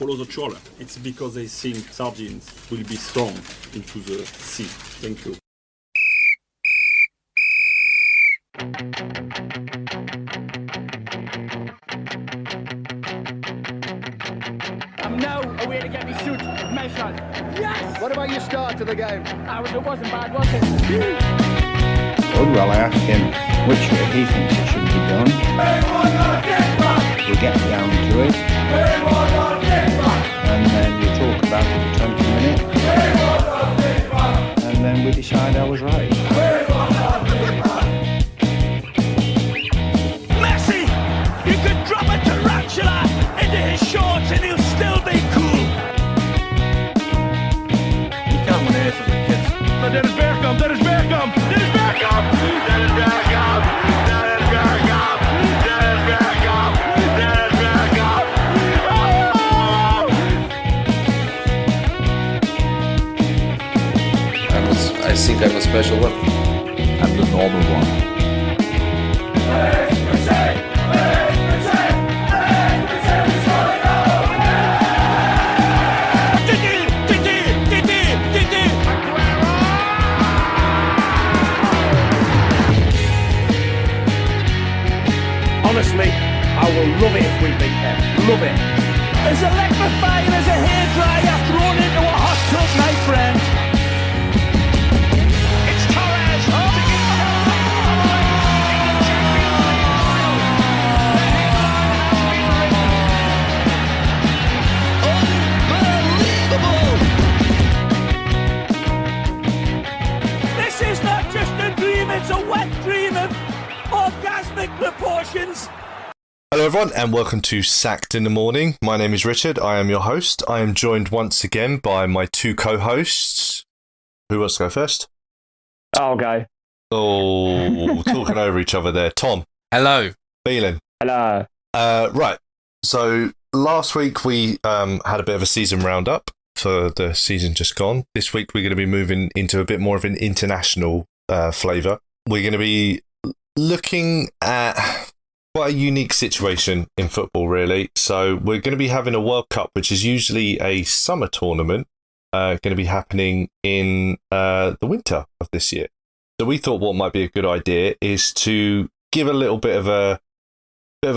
follow the trawler. It's because they think sardines will be thrown into the sea. Thank you. I'm now away to get me suit measured. Yes! What about your start to the game? It wasn't bad, was it? Well, I asked him which way he thinks it should be done. We get down to it. And then we talk about it for 20 minutes. And then we decide I was right. Messi! You could drop a tarantula into his shorts and he'll still be cool. You can't win anything with kids. Dennis Bergkamp, Dennis Bergkamp, Dennis Bergkamp, Dennis Bergkamp, Dennis Bergkamp, Dennis Bergkamp, Dennis Bergkamp. I think I'm a special one. I'm the normal one. Honestly, I will love it if we beat them. Love it. As electrifying as a hairdryer thrown into a hot tub, my friend. It's Torres. Unbelievable. This is not just a dream, it's a wet dream of orgasmic proportions. Hello everyone and welcome to Sacked in the Morning. My name is Richard, I am your host. I am joined once again by my two co-hosts. Who wants to go first? I'll go. Oh, talking over each other there. Tom. Hello. Thelan. Hello. Right, so last week we had a bit of a season roundup for the season just gone. This week we're going to be moving into a bit more of an international flavour. We're going to be looking at quite a unique situation in football, really. So we're going to be having a World Cup, which is usually a summer tournament, going to be happening in the winter of this year. So we thought what might be a good idea is to give a little bit of a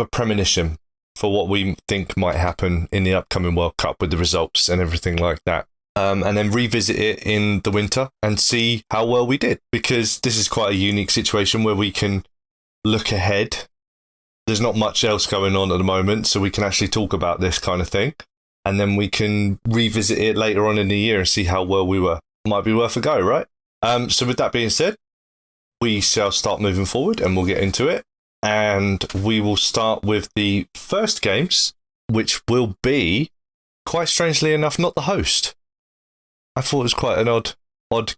premonition for what we think might happen in the upcoming World Cup with the results and everything like that. And then revisit it in the winter and see how well we did. Because this is quite a unique situation where we can look ahead. There's not much else going on at the moment, so we can actually talk about this kind of thing. And then we can revisit it later on in the year and see how well we were. Might be worth a go, right? So with that being said, we shall start moving forward and we'll get into it. And we will start with the first games, which will be, quite strangely enough, not the host. I thought it was quite an odd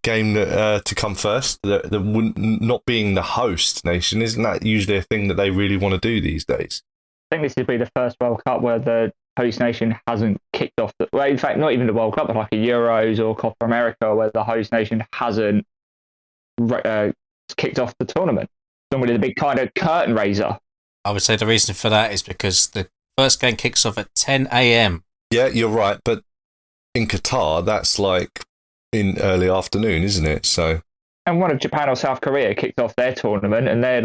game to come first. Not being the host nation, isn't that usually a thing that they really want to do these days? I think this would be the first World Cup where the host nation hasn't kicked off. Well, in fact, not even the World Cup, but like a Euros or Copa America, where the host nation hasn't kicked off the tournament. Normally the big kind of curtain raiser. I would say the reason for that is because the first game kicks off at 10 a.m. Yeah, you're right. But in Qatar, that's like in early afternoon, isn't it? So, and one of Japan or South Korea kicked off their tournament, and they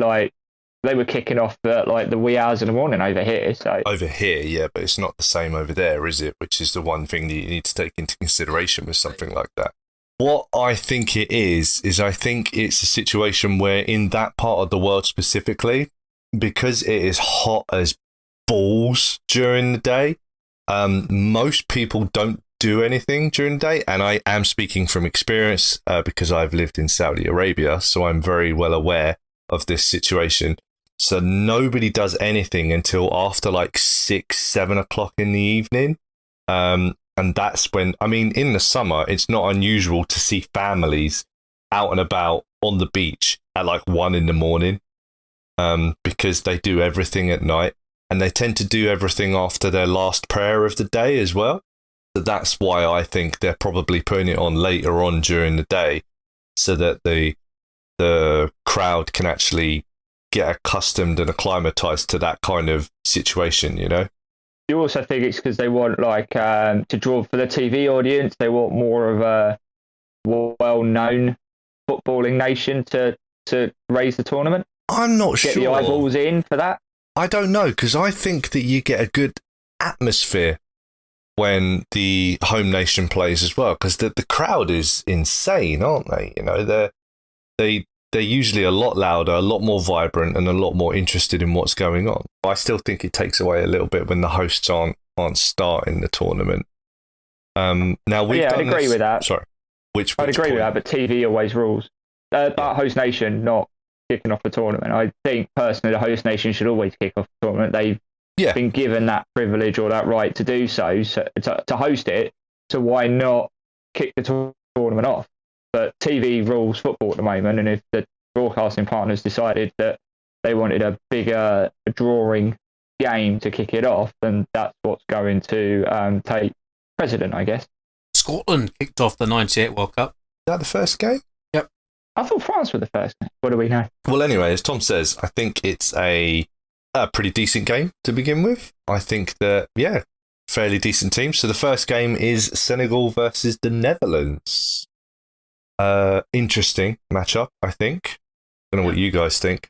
were kicking off at like the wee hours in the morning over here. So over here, yeah, but it's not the same over there, is it? Which is the one thing that you need to take into consideration with something like that. What I think it is I think it's a situation where in that part of the world specifically, because it is hot as balls during the day, most people don't do anything during the day. And I am speaking from experience because I've lived in Saudi Arabia, so I'm very well aware of this situation. So nobody does anything until after like 6, 7 o'clock in the evening. And that's when, I mean, in the summer, it's not unusual to see families out and about on the beach at like 1 in the morning because they do everything at night. And they tend to do everything after their last prayer of the day as well. So that's why I think they're probably putting it on later on during the day so that the crowd can actually get accustomed and acclimatized to that kind of situation, you know? you also think it's because they want to draw for the TV audience. They want more of a well-known footballing nation to raise the tournament. I'm not Get sure. the eyeballs in for that. I don't know, because I think that you get a good atmosphere when the home nation plays as well, because the crowd is insane, aren't they? You know, they're usually a lot louder, a lot more vibrant, and a lot more interested in what's going on. I still think it takes away a little bit when the hosts aren't starting the tournament. Now we've I'd agree with that. Sorry, I'd agree with that, but TV always rules. But host nation not kicking off the tournament. I think personally, the host nation should always kick off the tournament. They've been given that privilege or that right to do so to host it. So why not kick the tournament off? But TV rules football at the moment, and if the broadcasting partners decided that they wanted a bigger drawing game to kick it off, then that's what's going to take precedent, I guess. Scotland kicked off the 98 World Cup. Is that the first game? Yep. I thought France were the first game. What do we know? Well, anyway, as Tom says, I think it's a pretty decent game to begin with. I think that, fairly decent team. So the first game is Senegal versus the Netherlands. Interesting matchup, I think. Don't know what you guys think.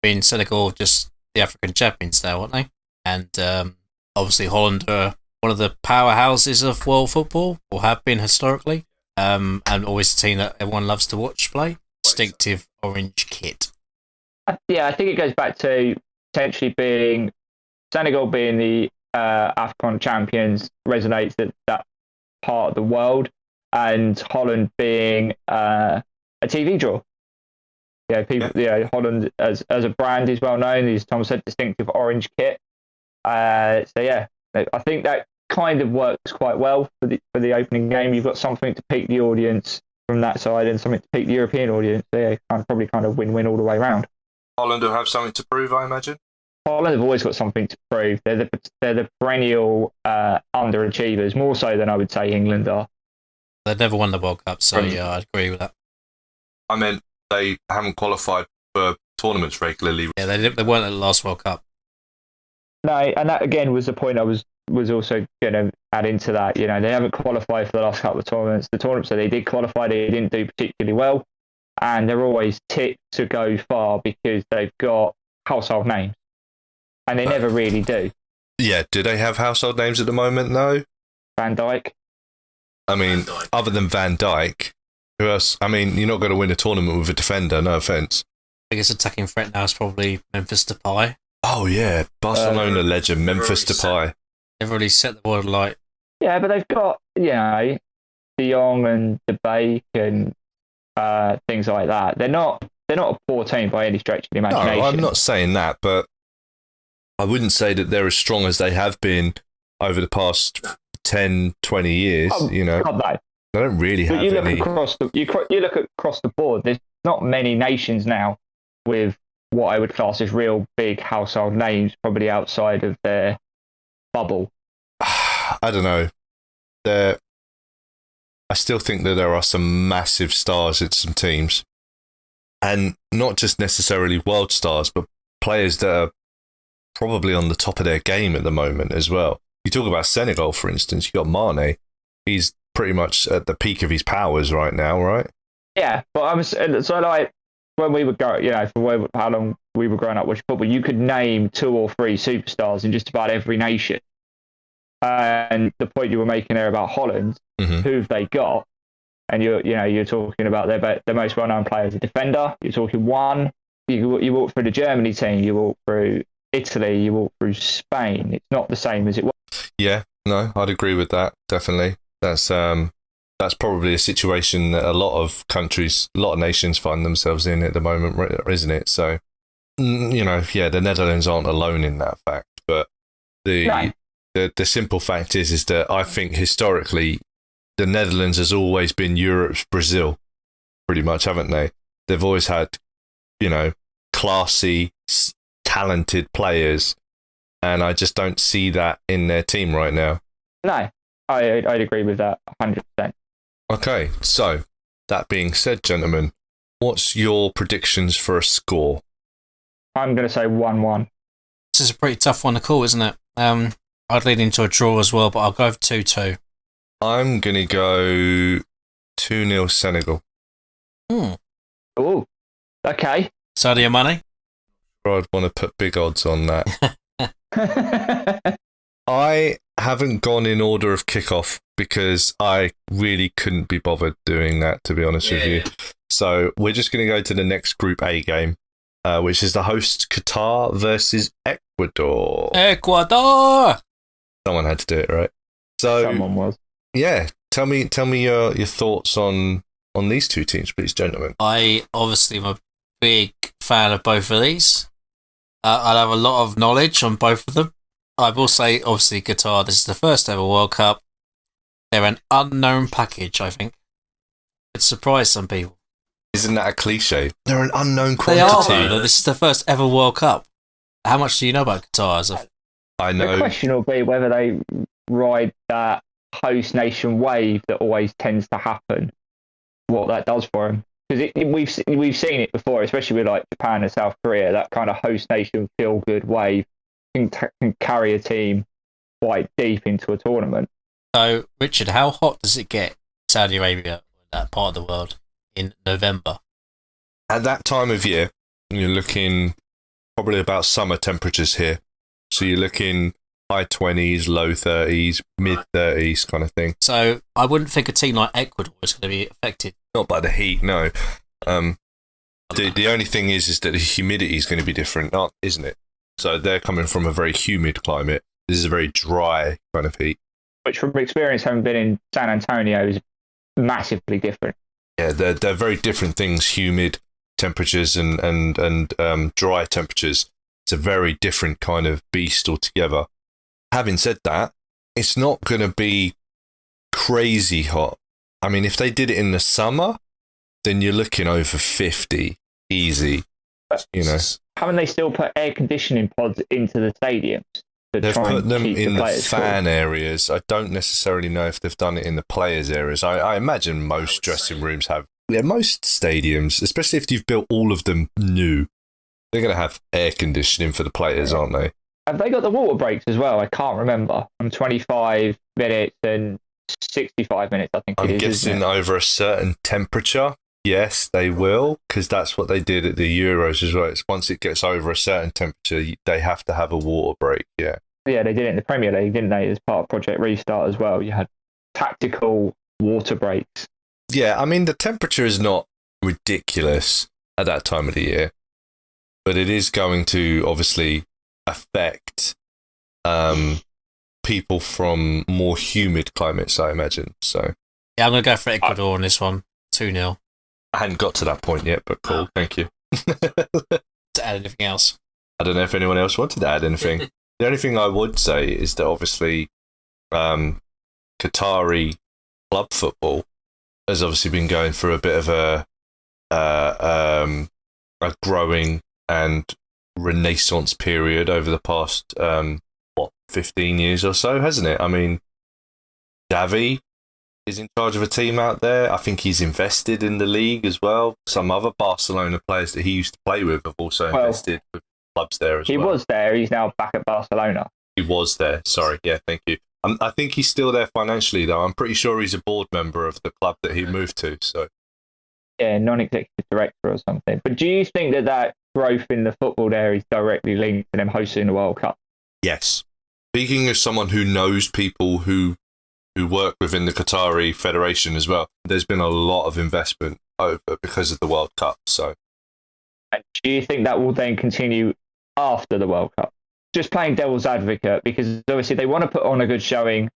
I mean, Senegal just the African champions now, aren't they? And obviously Holland are one of the powerhouses of world football, or have been historically, and always a team that everyone loves to watch play. Distinctive orange kit. I think it goes back to potentially being Senegal being the AFCON champions resonates that part of the world, and Holland being a TV draw. Holland as a brand is well known. As Tom said, distinctive orange kit. I think that kind of works quite well for the opening game. You've got something to pique the audience from that side, and something to pique the European audience. Probably kind of win-win all the way around. Holland will have something to prove, I imagine. Holland have always got something to prove. They're the perennial underachievers, more so than I would say England are. They've never won the World Cup, so I'd agree with that. I meant they haven't qualified for tournaments regularly. Yeah, they weren't at the last World Cup. No, and that again was the point I was also going to add into that. You know, they haven't qualified for the last couple of tournaments. The tournaments that they did qualify, they didn't do particularly well, and they're always tipped to go far because they've got household names, and they never really do. Yeah, do they have household names at the moment? No. Van Dijk. I mean, other than Van Dijk, who else? I mean, you're not going to win a tournament with a defender, no offence. Biggest attacking threat now is probably Memphis Depay. Oh, yeah. Barcelona legend, Memphis Depay. They've really set the world alight. Yeah, but they've got, De Jong and Debake and things like that. They're not a poor team by any stretch of the imagination. No, I'm not saying that, but I wouldn't say that they're as strong as they have been over the past 10, 20 years. God, no. They don't really have you look any. You look across the board. There's not many nations now with what I would class as real big household names, probably outside of their bubble. I don't know. I still think that there are some massive stars in some teams, and not just necessarily world stars, but players that are probably on the top of their game at the moment as well. You talk about Senegal, for instance. You got Mane. He's pretty much at the peak of his powers right now, right? Yeah, but when we were going, for how long we were growing up watching football, you could name 2 or 3 superstars in just about every nation. And the point you were making there about Holland, who've they got? And you're talking about their most well-known player as a defender. You're talking one. You walk through the Germany team. You walk through Italy. You walk through Spain. It's not the same as it was. Yeah, no, I'd agree with that. Definitely, that's probably a situation that a lot of countries, a lot of nations find themselves in at the moment, isn't it? So, the Netherlands aren't alone in that fact. But the simple fact is that I think historically, the Netherlands has always been Europe's Brazil, pretty much, haven't they? They've always had, classy, talented players, and I just don't see that in their team right now. No, I'd agree with that 100%. Okay, so that being said, gentlemen, what's your predictions for a score? I'm going to say 1-1. This is a pretty tough one to call, isn't it? I'd lean into a draw as well, but I'll go for 2-2. I'm going to go 2-0 Senegal. Oh, okay. Sadio Mane? I'd want to put big odds on that. I haven't gone in order of kickoff because I really couldn't be bothered doing that, to be honest with you. So we're just going to go to the next Group A game, which is the hosts Qatar versus Ecuador. Ecuador! Someone had to do it, right? So Someone was. Yeah, tell me your thoughts on these two teams, please, gentlemen. I obviously am a big fan of both of these. I have a lot of knowledge on both of them. I will say, obviously, Qatar, this is the first ever World Cup. They're an unknown package, I think. It surprised some people. Isn't that a cliche? They're an unknown They quantity. are, though. This is the first ever World Cup. How much do you know about Qatar? I know. The question will be whether they ride that host nation wave that always tends to happen, what that does for them. Because we've seen it before, especially with like Japan and South Korea, that kind of host nation feel good wave can carry a team quite deep into a tournament. So, Richard, how hot does it get in Saudi Arabia, that part of the world, in November? At that time of year, you're looking probably about summer temperatures here. So you're looking high 20s, low 30s, mid 30s kind of thing. So I wouldn't think a team like Ecuador is going to be affected. Not by the heat, no. The only thing is that the humidity is going to be different, isn't it? So they're coming from a very humid climate. This is a very dry kind of heat. Which, from experience, having been in San Antonio, is massively different. Yeah, they're very different things. Humid temperatures and dry temperatures. It's a very different kind of beast altogether. Having said that, it's not going to be crazy hot. I mean, if they did it in the summer, then you're looking over 50 easy. You know, Haven't they still put air conditioning pods into the stadiums? They've put them in the fan cool? areas. I don't necessarily know if they've done it in the players' areas. I imagine most dressing rooms have. Yeah, most stadiums, especially if you've built all of them new, they're going to have air conditioning for the players, aren't they? Have they got the water breaks as well? I can't remember. From 25 minutes and 65 minutes, I think I'm it is. guessing over a certain temperature. Yes, they will, because that's what they did at the Euros as well. It's once it gets over a certain temperature, they have to have a water break, yeah. Yeah, they did it in the Premier League, didn't they, as part of Project Restart as well. You had tactical water breaks. Yeah, I mean, the temperature is not ridiculous at that time of the year, but it is going to obviously affect people from more humid climates, I imagine. So Yeah, I'm going to go for Ecuador on this one. 2-0. I hadn't got to that point yet, but cool, thank you. To add anything else? I don't know if anyone else wanted to add anything. The only thing I would say is that obviously Qatari club football has obviously been going through a bit of a growing and renaissance period over the past 15 years or so, hasn't it? I mean, Xavi is in charge of a team out there. I think he's invested in the league as well. Some other Barcelona players that he used to play with have also invested with clubs there as well. He was there. He's now back at Barcelona. He was there. Sorry. Yeah, thank you. I think he's still there financially, though. I'm pretty sure he's a board member of the club that he moved to. So, yeah, non-executive director or something. But do you think that growth in the football there is directly linked to them hosting the World Cup? Yes. Speaking as someone who knows people who work within the Qatari Federation as well, there's been a lot of investment over because of the World Cup. So, and do you think that will then continue after the World Cup? Just playing devil's advocate, because obviously they want to put on a good showing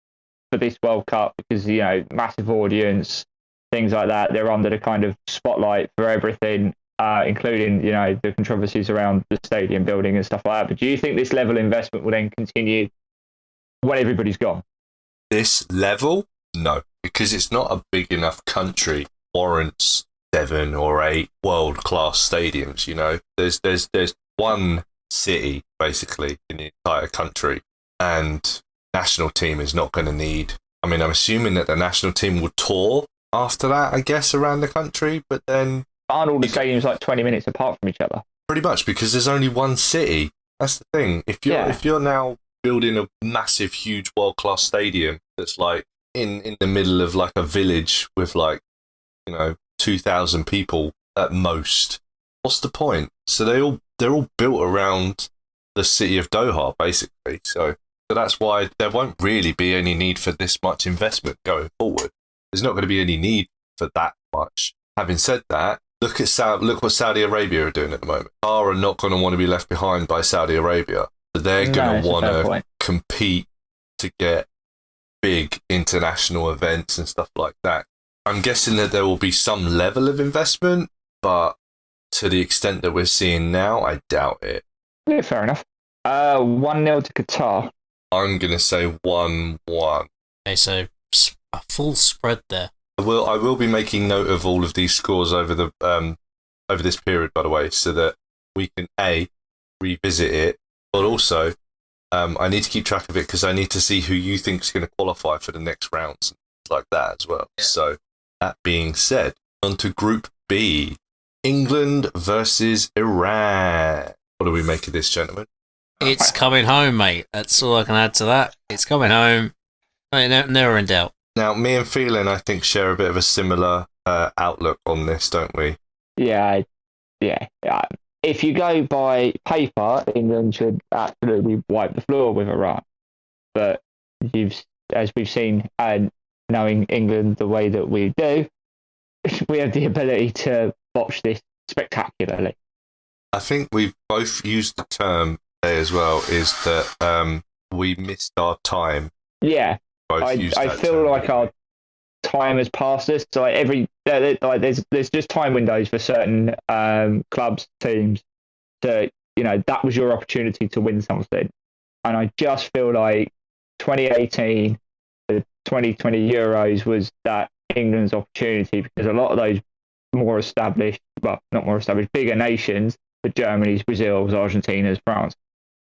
for this World Cup because, you know, massive audience, things like that. They're under the kind of spotlight for everything, including, you know, the controversies around the stadium building and stuff like that. But do you think this level of investment will then continue when everybody's gone? This level? No, because it's not a big enough country warrants 7 or 8 world-class stadiums, you know. There's one city, basically, in the entire country, and national team is not going to need... I mean, I'm assuming that the national team will tour after that, I guess, around the country, but then... Aren't all the stadiums like 20 minutes apart from each other? Pretty much, because there's only one city. That's the thing. If you're now building a massive, huge, world-class stadium that's like in the middle of like a village with like, 2,000 people at most. What's the point? So they're all built around the city of Doha, basically. So that's why there won't really be any need for this much investment going forward. There's not going to be any need for that much. Having said that, look what Saudi Arabia are doing at the moment. Qatar are not going to want to be left behind by Saudi Arabia. So they're going to want to compete to get big international events and stuff like that. I'm guessing that there will be some level of investment, but to the extent that we're seeing now, I doubt it. Yeah, fair enough. 1-0 to Qatar. I'm going to say 1-1. Okay, so a full spread there. I will be making note of all of these scores over the over this period, by the way, so that we can revisit it, but also I need to keep track of it because I need to see who you think is going to qualify for the next rounds and things like that as well. Yeah. So that being said, on to Group B, England versus Iran. What do we make of this, gentlemen? It's coming home, mate. That's all I can add to that. It's coming home. Never in doubt. Now, me and Thelan, I think, share a bit of a similar outlook on this, don't we? Yeah. If you go by paper, England should absolutely wipe the floor with Iran. But as we've seen, and knowing England the way that we do, we have the ability to botch this spectacularly. I think we've both used the term there as well, is that we missed our time. Yeah. I feel like our time has passed us. So there's just time windows for certain clubs, teams. So that was your opportunity to win something, and I just feel like 2018, the 2020 Euros was that England's opportunity, because a lot of those bigger nations, the Germany's, Brazil's, Argentina's, France,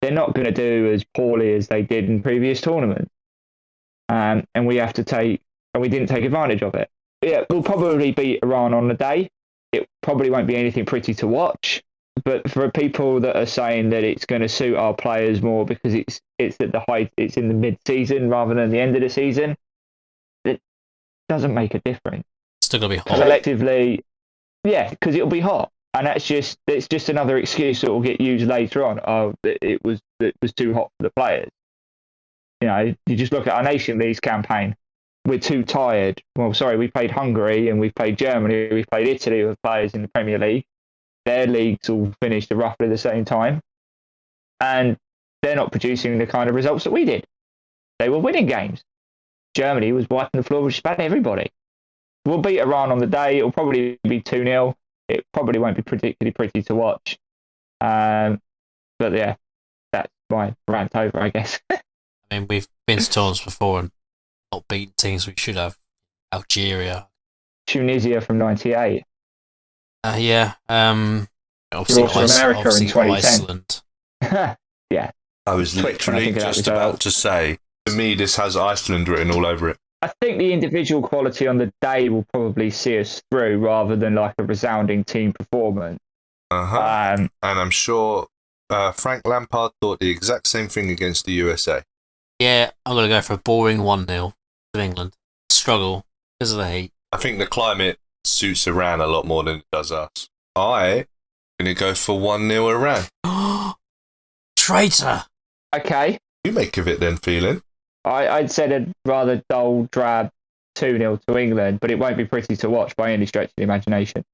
they're not going to do as poorly as they did in previous tournaments. And we didn't take advantage of it. Yeah, we'll probably beat Iran on the day. It probably won't be anything pretty to watch, but for people that are saying that it's going to suit our players more because it's at the height, it's in the mid-season rather than the end of the season, it doesn't make a difference. It's still going to be hot. Collectively, yeah, because it'll be hot, and it's just another excuse that will get used later on. Oh, it was too hot for the players. You just look at our Nation League campaign. We're too tired. Well, sorry, we played Hungary and we've played Germany. We've played Italy with players in the Premier League. Their leagues all finished at roughly the same time. And they're not producing the kind of results that we did. They were winning games. Germany was wiping the floor with just about everybody. We'll beat Iran on the day. It'll probably be 2-0. It probably won't be particularly pretty to watch. But yeah, that's my rant over, I guess. I mean, we've been to tournaments before and not beaten teams we should have. Algeria. Tunisia from 98. Yeah. Obviously, America in 2010. Iceland. Yeah. I was literally just about to say, to me, this has Iceland written all over it. I think the individual quality on the day will probably see us through rather than like a resounding team performance. And I'm sure Frank Lampard thought the exact same thing against the USA. Yeah, I'm going to go for a boring 1-0 to England. Struggle because of the heat. I think the climate suits Iran a lot more than it does us. I'm going to go for 1-0 Iran. Traitor! Okay. You make of it then, Thelan. I'd said a rather dull, drab 2-0 to England, but it won't be pretty to watch by any stretch of the imagination.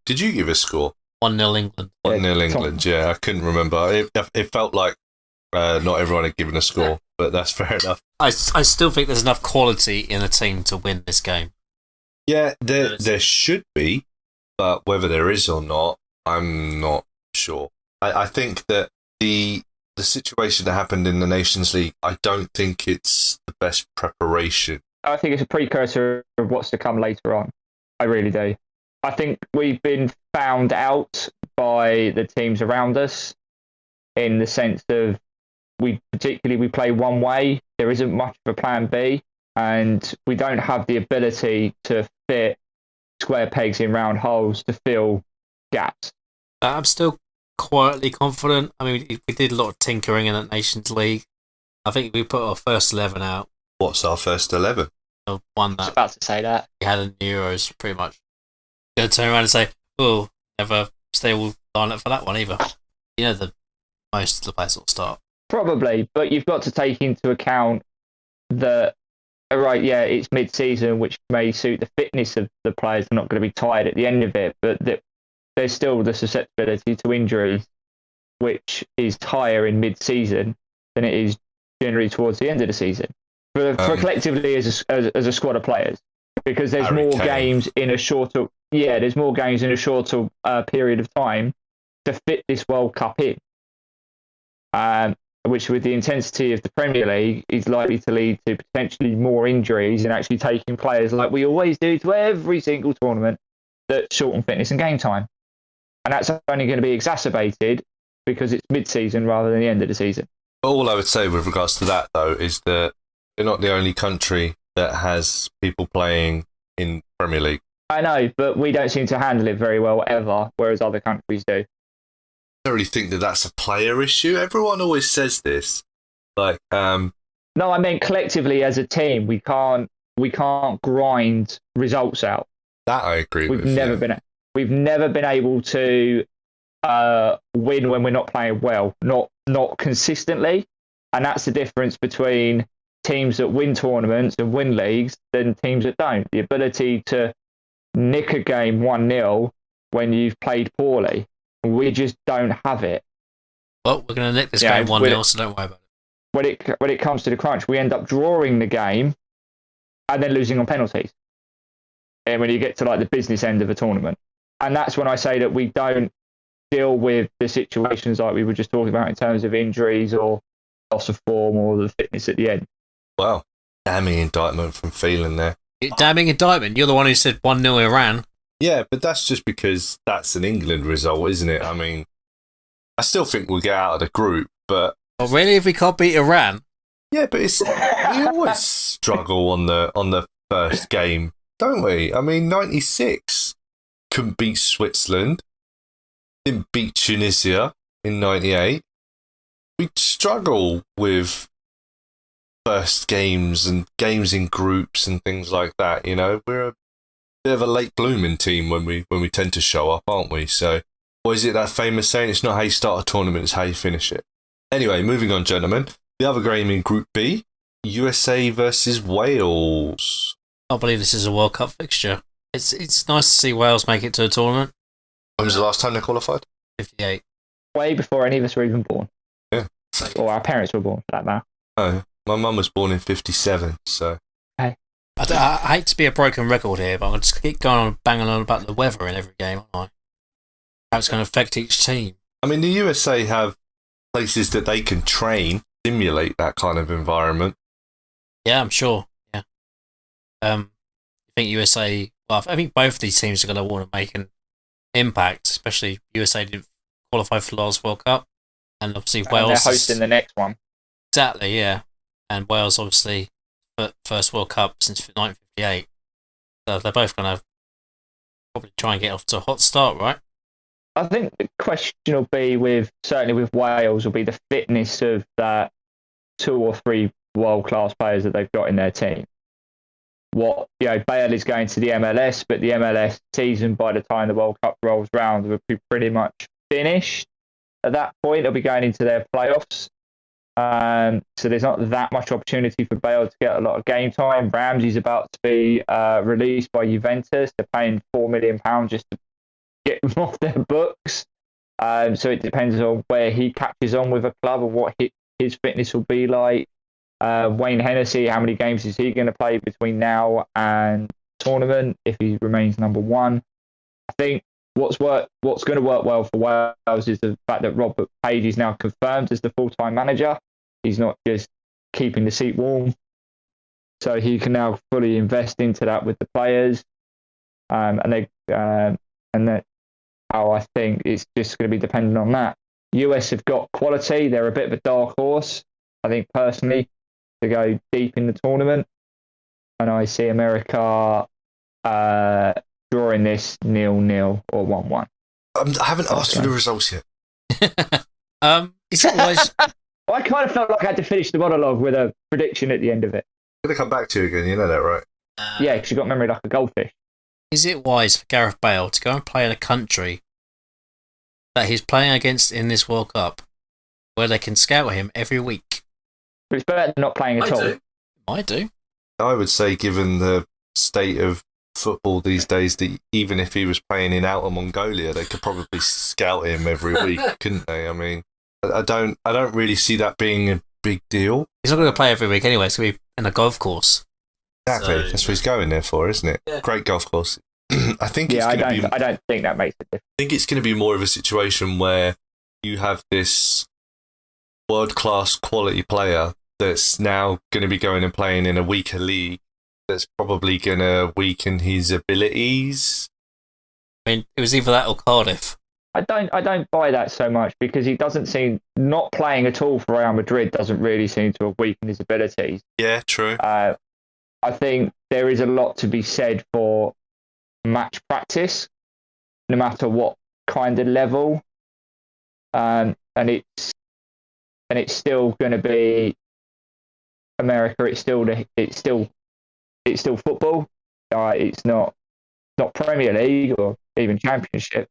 Did you give a score? 1-0 England. 1-0 England, yeah. I couldn't remember. It felt like not everyone had given a score, but that's fair enough. I still think there's enough quality in the team to win this game. Yeah, there should be, but whether there is or not, I'm not sure. I think that the situation that happened in the Nations League, I don't think it's the best preparation. I think it's a precursor of what's to come later on. I really do. I think we've been found out by the teams around us in the sense of we play one way. There isn't much of a plan B, and we don't have the ability to fit square pegs in round holes to fill gaps. I'm still quietly confident. I mean, we did a lot of tinkering in that Nations League. I think we put our first 11 out. What's our first 11? The one I was that about to say that. we had in the Euros, pretty much. Going to turn around and say, "Oh, never stay all line up for that one either." You know, most of the players will start. Probably, but you've got to take into account that, right, yeah, it's mid-season, which may suit the fitness of the players. They're not going to be tired at the end of it, but there's still the susceptibility to injuries, which is higher in mid-season than it is generally towards the end of the season. For collectively as a squad of players, because there's more games in a shorter period of time to fit this World Cup in, which with the intensity of the Premier League is likely to lead to potentially more injuries and actually taking players like we always do to every single tournament that shorten fitness and game time, and that's only going to be exacerbated because it's mid-season rather than the end of the season. All I would say with regards to that, though, is that we're not the only country that has people playing in Premier League. I know, but we don't seem to handle it very well ever, whereas other countries do. I don't really think that that's a player issue. Everyone always says this. No, I mean collectively as a team, we can't grind results out. That I agree with. We've never been able to win when we're not playing well, not consistently, and that's the difference between teams that win tournaments and win leagues than teams that don't. The ability to nick a game 1-0 when you've played poorly, we just don't have it. Well, we're going to nick this game 1-0, so don't worry about it. When it comes to the crunch, we end up drawing the game and then losing on penalties. And when you get to like the business end of a tournament, and that's when I say that we don't deal with the situations like we were just talking about in terms of injuries or loss of form or the fitness at the end. Well, damning indictment from Thelan there. Damning indictment? You're the one who said 1-0 Iran. Yeah, but that's just because that's an England result, isn't it? I mean, I still think we'll get out of the group, but... Oh, really? If we can't beat Iran? Yeah, but we always struggle on the first game, don't we? I mean, 96 couldn't beat Switzerland, didn't beat Tunisia in 98. We struggle with first games and games in groups and things like that. You know, we're a bit of a late blooming team when we tend to show up, aren't we? So, what is it that famous saying? It's not how you start a tournament, it's how you finish it. Anyway, moving on, gentlemen. The other game in Group B, USA versus Wales. I believe this is a World Cup fixture. It's nice to see Wales make it to a tournament. When was the last time they qualified? 58. Way before any of us were even born. Yeah. Or our parents were born, for that matter. Oh, my mum was born in 57, so... Hey. I hate to be a broken record here, but I'll just keep going on banging on about the weather in every game, aren't I? How it's going to affect each team. I mean, the USA have places that they can train, simulate that kind of environment. Yeah, I'm sure. Yeah. I think USA... Well, I think both of these teams are going to want to make an impact, especially USA didn't qualify for the last World Cup. And obviously Wales... they're hosting the next one. Exactly, yeah. And Wales, obviously, first World Cup since 1958. So they're both going to probably try and get off to a hot start, right? I think the question will be certainly with Wales will be the fitness of that 2 or 3 world-class players that they've got in their team. Bale is going to the MLS, but the MLS season by the time the World Cup rolls round will be pretty much finished. At that point, they'll be going into their playoffs. So there's not that much opportunity for Bale to get a lot of game time. Ramsey's about to be released by Juventus. They're paying £4 million just to get him off their books. So it depends on where he catches on with a club and what his fitness will be like. Wayne Hennessy, how many games is he going to play between now and tournament if he remains number 1? I think what's going to work well for Wales is the fact that Robert Page is now confirmed as the full-time manager. He's not just keeping the seat warm. So he can now fully invest into that with the players. I think it's just going to be dependent on that. US have got quality. They're a bit of a dark horse, I think, personally, to go deep in the tournament. And I see America drawing this 0-0 or 1-1. I haven't asked for the results yet. Is it always I kind of felt like I had to finish the monologue with a prediction at the end of it. I'm going to come back to you again, you know that, right? Yeah, because you've got memory like a goldfish. Is it wise for Gareth Bale to go and play in a country that he's playing against in this World Cup, where they can scout him every week? But it's better than not playing at all. I do. I would say, given the state of football these days, that even if he was playing in Outer Mongolia, they could probably scout him every week, couldn't they? I mean, I don't really see that being a big deal. He's not going to play every week anyway. It's going to be in a golf course. Exactly, So, that's what he's going there for, isn't it? Yeah. Great golf course. I think I don't think that makes a difference. I think it's going to be more of a situation where you have this world-class quality player that's now going to be going and playing in a weaker league that's probably going to weaken his abilities. I mean, it was either that or Cardiff. I don't buy that so much because he doesn't seem not playing at all for Real Madrid doesn't really seem to have weakened his abilities. Yeah, true. I think there is a lot to be said for match practice, no matter what kind of level, and it's still going to be America. It's still football. It's not Premier League or even Championship,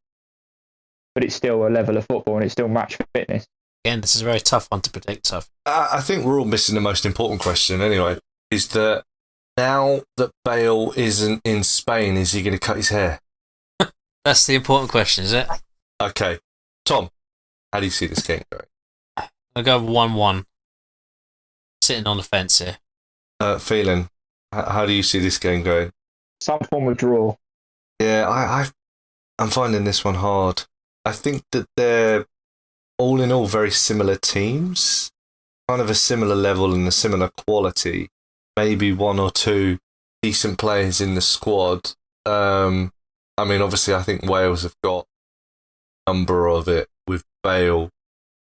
but it's still a level of football and it's still match fitness. Again, this is a very tough one to predict. I think we're all missing the most important question anyway, is that now that Bale isn't in Spain, is he going to cut his hair? That's the important question, is it? Okay. Tom, how do you see this game going? I'll go 1-1. Sitting on the fence here. Thelan, how do you see this game going? Some form of draw. Yeah, I'm finding this one hard. I think that they're all in all very similar teams, kind of a similar level and a similar quality. Maybe one or two decent players in the squad. I mean, obviously, I think Wales have got a number of it with Bale,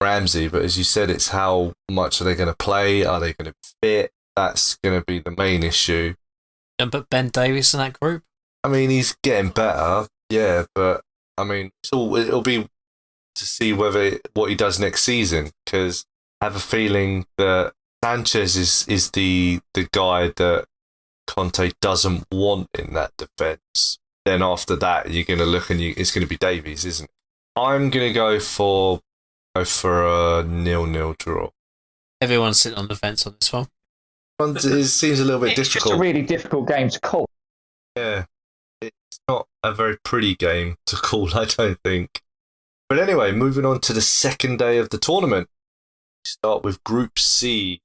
Ramsey, but as you said, it's how much are they going to play? Are they going to fit? That's going to be the main issue. Don't put Ben Davies in that group? I mean, he's getting better, yeah, but I mean, it'll be to see what he does next season, because I have a feeling that Sanchez is the guy that Conte doesn't want in that defence. Then after that, you're going to look and it's going to be Davies, isn't it? I'm going to go for a 0-0 draw. Everyone's sitting on the fence on this one. It seems a little bit difficult. It's just a really difficult game to call. Yeah, it's not a very pretty game to call, I don't think. But anyway, moving on to the second day of the tournament. We start with Group C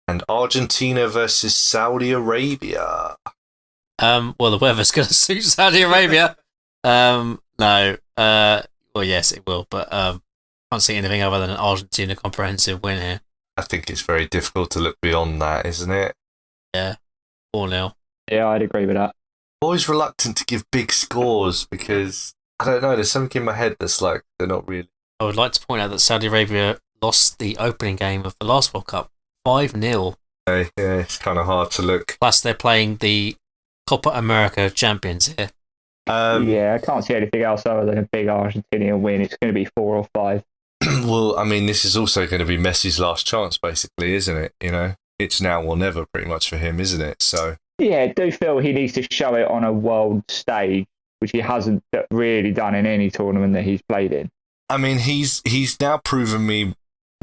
and Argentina versus Saudi Arabia. Well, the weather's going to suit Saudi Arabia. No. Well, yes, it will, but can't see anything other than an Argentina comprehensive win here. I think it's very difficult to look beyond that, isn't it? Yeah, 4-0. Yeah, I'd agree with that. Always reluctant to give big scores because, I don't know, there's something in my head that's like, they're not really. I would like to point out that Saudi Arabia lost the opening game of the last World Cup 5-0. Yeah, it's kind of hard to look. Plus, they're playing the Copa America champions here. Yeah, I can't see anything else other than a big Argentinian win. It's going to be 4 or 5. Well, I mean, this is also going to be Messi's last chance, basically, isn't it? You know, it's now or never, pretty much for him, isn't it? So, yeah, I do feel he needs to show it on a world stage, which he hasn't really done in any tournament that he's played in. I mean, he's now proven me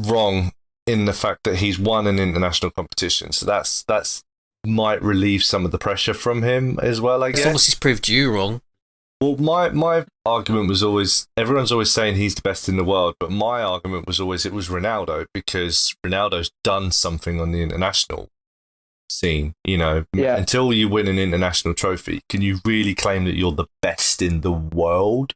wrong in the fact that he's won an international competition, so that's might relieve some of the pressure from him as well, I guess. As long as he's proved you wrong. Well, my argument was always, everyone's always saying he's the best in the world, but my argument was always it was Ronaldo, because Ronaldo's done something on the international scene, you know. Yeah. Until you win an international trophy, can you really claim that you're the best in the world?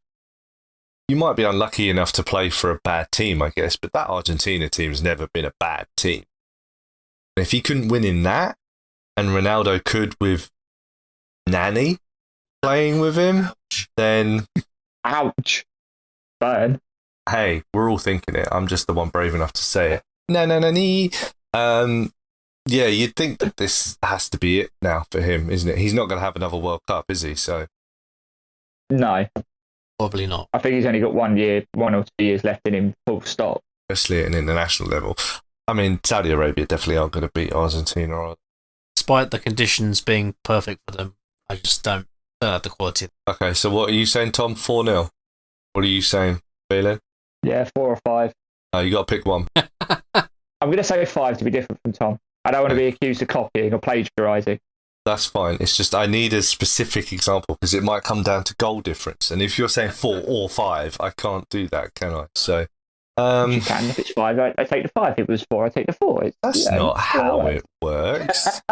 You might be unlucky enough to play for a bad team, I guess, but that Argentina team's never been a bad team. And if he couldn't win in that, and Ronaldo could with Nani playing with him, then... Ouch. Burn. Hey, we're all thinking it. I'm just the one brave enough to say it. Yeah, you'd think that this has to be it now for him, isn't it? He's not going to have another World Cup, is he? So No. Probably not. I think he's only got 1 or 2 years left in him, full stop. Especially at an international level. I mean, Saudi Arabia definitely aren't going to beat Argentina. Are they? Despite the conditions being perfect for them, I just don't have the quality. Okay, so what are you saying, Tom? 4-0. What are you saying, Thelan? Yeah, 4 or 5. You got to pick one. I'm going to say 5 to be different from Tom. I don't want to be accused of copying or plagiarising. That's fine. It's just I need a specific example because it might come down to goal difference. And if you're saying 4 or 5, I can't do that, can I? So, You can. If it's 5, I take the 5. If it was 4, I take the 4. That's not how it works.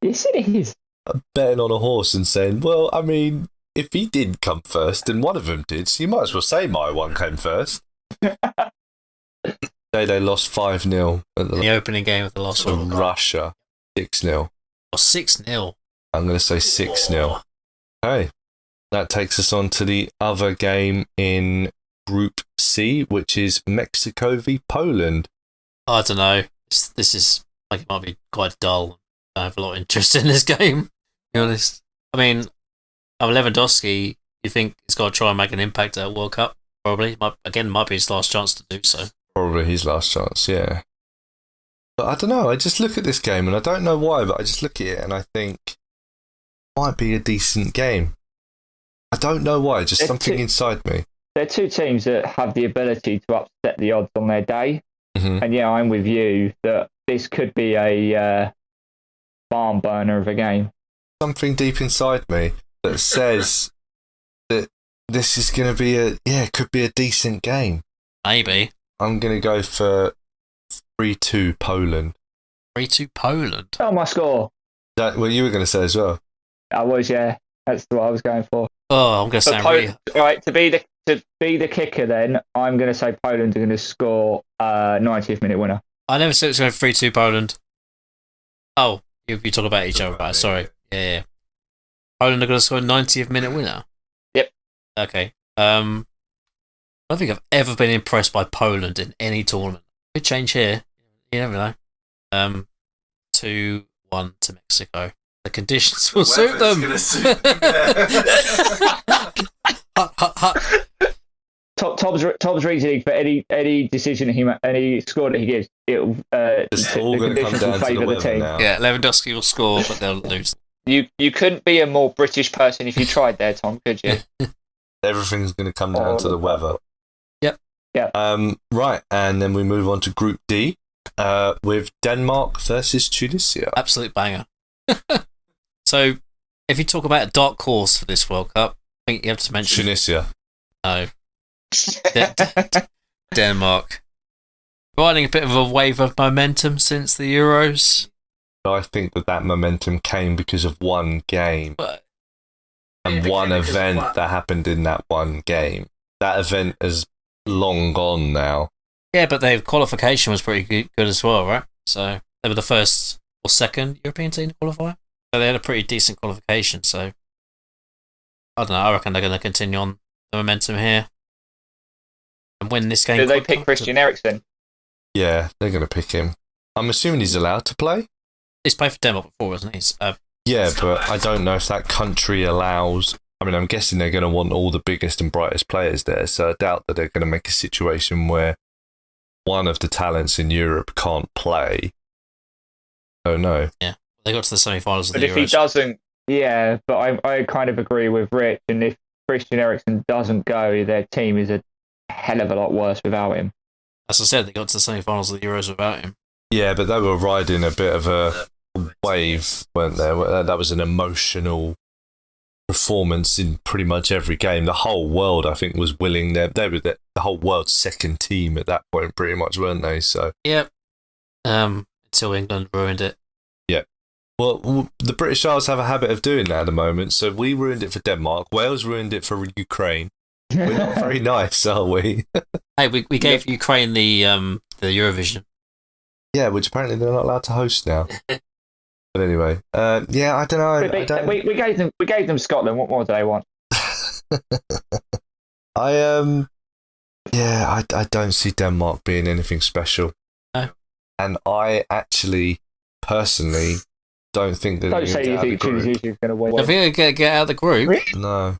Yes, it is. I'm betting on a horse and saying, well, I mean, if he did come first and one of them did, so you might as well say my one came first. They lost 5-0 at The opening game of the last to one. Russia, 6-0. Or 6-0. I'm going to say 6-0. Okay. That takes us on to the other game in Group C, which is Mexico v Poland. I don't know. This is like it might be quite dull. I have a lot of interest in this game, to be honest. I mean, Lewandowski, you think he's got to try and make an impact at World Cup? Probably. Might be his last chance to do so. Probably his last chance, yeah. But I don't know. I just look at this game and I don't know why, but I just look at it and I think it might be a decent game. I don't know why. Just something inside me. They're two teams that have the ability to upset the odds on their day. Mm-hmm. And yeah, I'm with you that this could be a barn burner of a game. Something deep inside me that says that this is going to be could be a decent game. Maybe. I'm going to go for 3-2 Poland. 3-2 Poland. Oh, my score. That what you were going to say as well. I was, yeah. That's what I was going for. Oh, I'm going to say really... Right, to be the kicker then, I'm going to say Poland are going to score 90th minute winner. I never said it was going to 3-2 Poland. Oh, you talk about each other, right? Sorry. Yeah. Poland are going to score a 90th minute winner? Yep. Okay. I don't think I've ever been impressed by Poland in any tournament. Could change here. You never know. 2-1 to Mexico. The conditions will suit them. Tom's reasoning for any decision any score that he gives, it'll It's all going to come down to the weather now. Yeah, Lewandowski will score, but they'll lose. You couldn't be a more British person if you tried there, Tom, could you? Everything's going to come down to the weather. Yep. Yeah. Right, and then we move on to Group D with Denmark versus Tunisia. Absolute banger. So, if you talk about a dark horse for this World Cup, I think you have to mention Tunisia. No. Denmark. Riding a bit of a wave of momentum since the Euros. I think that momentum came because of one game and one event that happened in that one game. That event is long gone now. Yeah, but their qualification was pretty good as well, right? So they were the first or second European team to qualify. So they had a pretty decent qualification. So I don't know. I reckon they're going to continue on the momentum here and win this game. Do they pick Christian Eriksen? Yeah, they're going to pick him. I'm assuming he's allowed to play. He's played for Denmark before, hasn't he? Yeah, but I don't know if that country allows... I mean, I'm guessing they're going to want all the biggest and brightest players there, so I doubt that they're going to make a situation where one of the talents in Europe can't play. Oh, no. Yeah, they got to the semi-finals of but the if Euros. he doesn't... Yeah, but I kind of agree with Rich, and if Christian Eriksen doesn't go, their team is a hell of a lot worse without him. As I said, they got to the semi-finals of the Euros without him. Yeah, but they were riding a bit of a wave, weren't they? That was an emotional performance in pretty much every game. The whole world, I think, was willing. They were the whole world's second team at that point, pretty much, weren't they? So yep. Until England ruined it. Yeah. Well, the British Isles have a habit of doing that at the moment. So we ruined it for Denmark. Wales ruined it for Ukraine. We're not very nice, are we? Hey, we gave Ukraine the Eurovision. Yeah, which apparently they're not allowed to host now. But anyway, yeah, I don't know. We gave them Scotland. What more do they want? I don't see Denmark being anything special. No. And I actually, personally, don't think that. Don't say you think Tunisia's going to win. I think they're going to get out of the group. Really? No.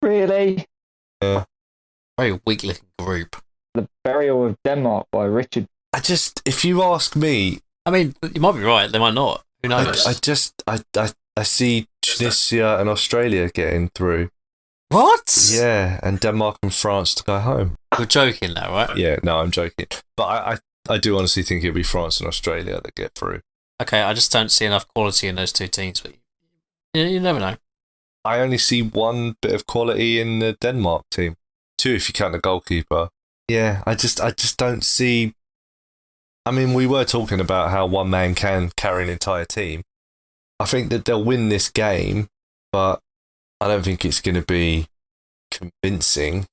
Really? Yeah. Very weak-looking group. The Burial of Denmark by Richard if you ask me, I mean, you might be right. They might not. Who knows? I see Tunisia and Australia getting through. What? Yeah, and Denmark and France to go home. You're joking now, right? Yeah, no, I'm joking. But I do honestly think it'll be France and Australia that get through. Okay, I just don't see enough quality in those two teams. But you never know. I only see one bit of quality in the Denmark team. Two, if you count the goalkeeper. Yeah, I just don't see. I mean, we were talking about how one man can carry an entire team. I think that they'll win this game, but I don't think it's going to be convincing.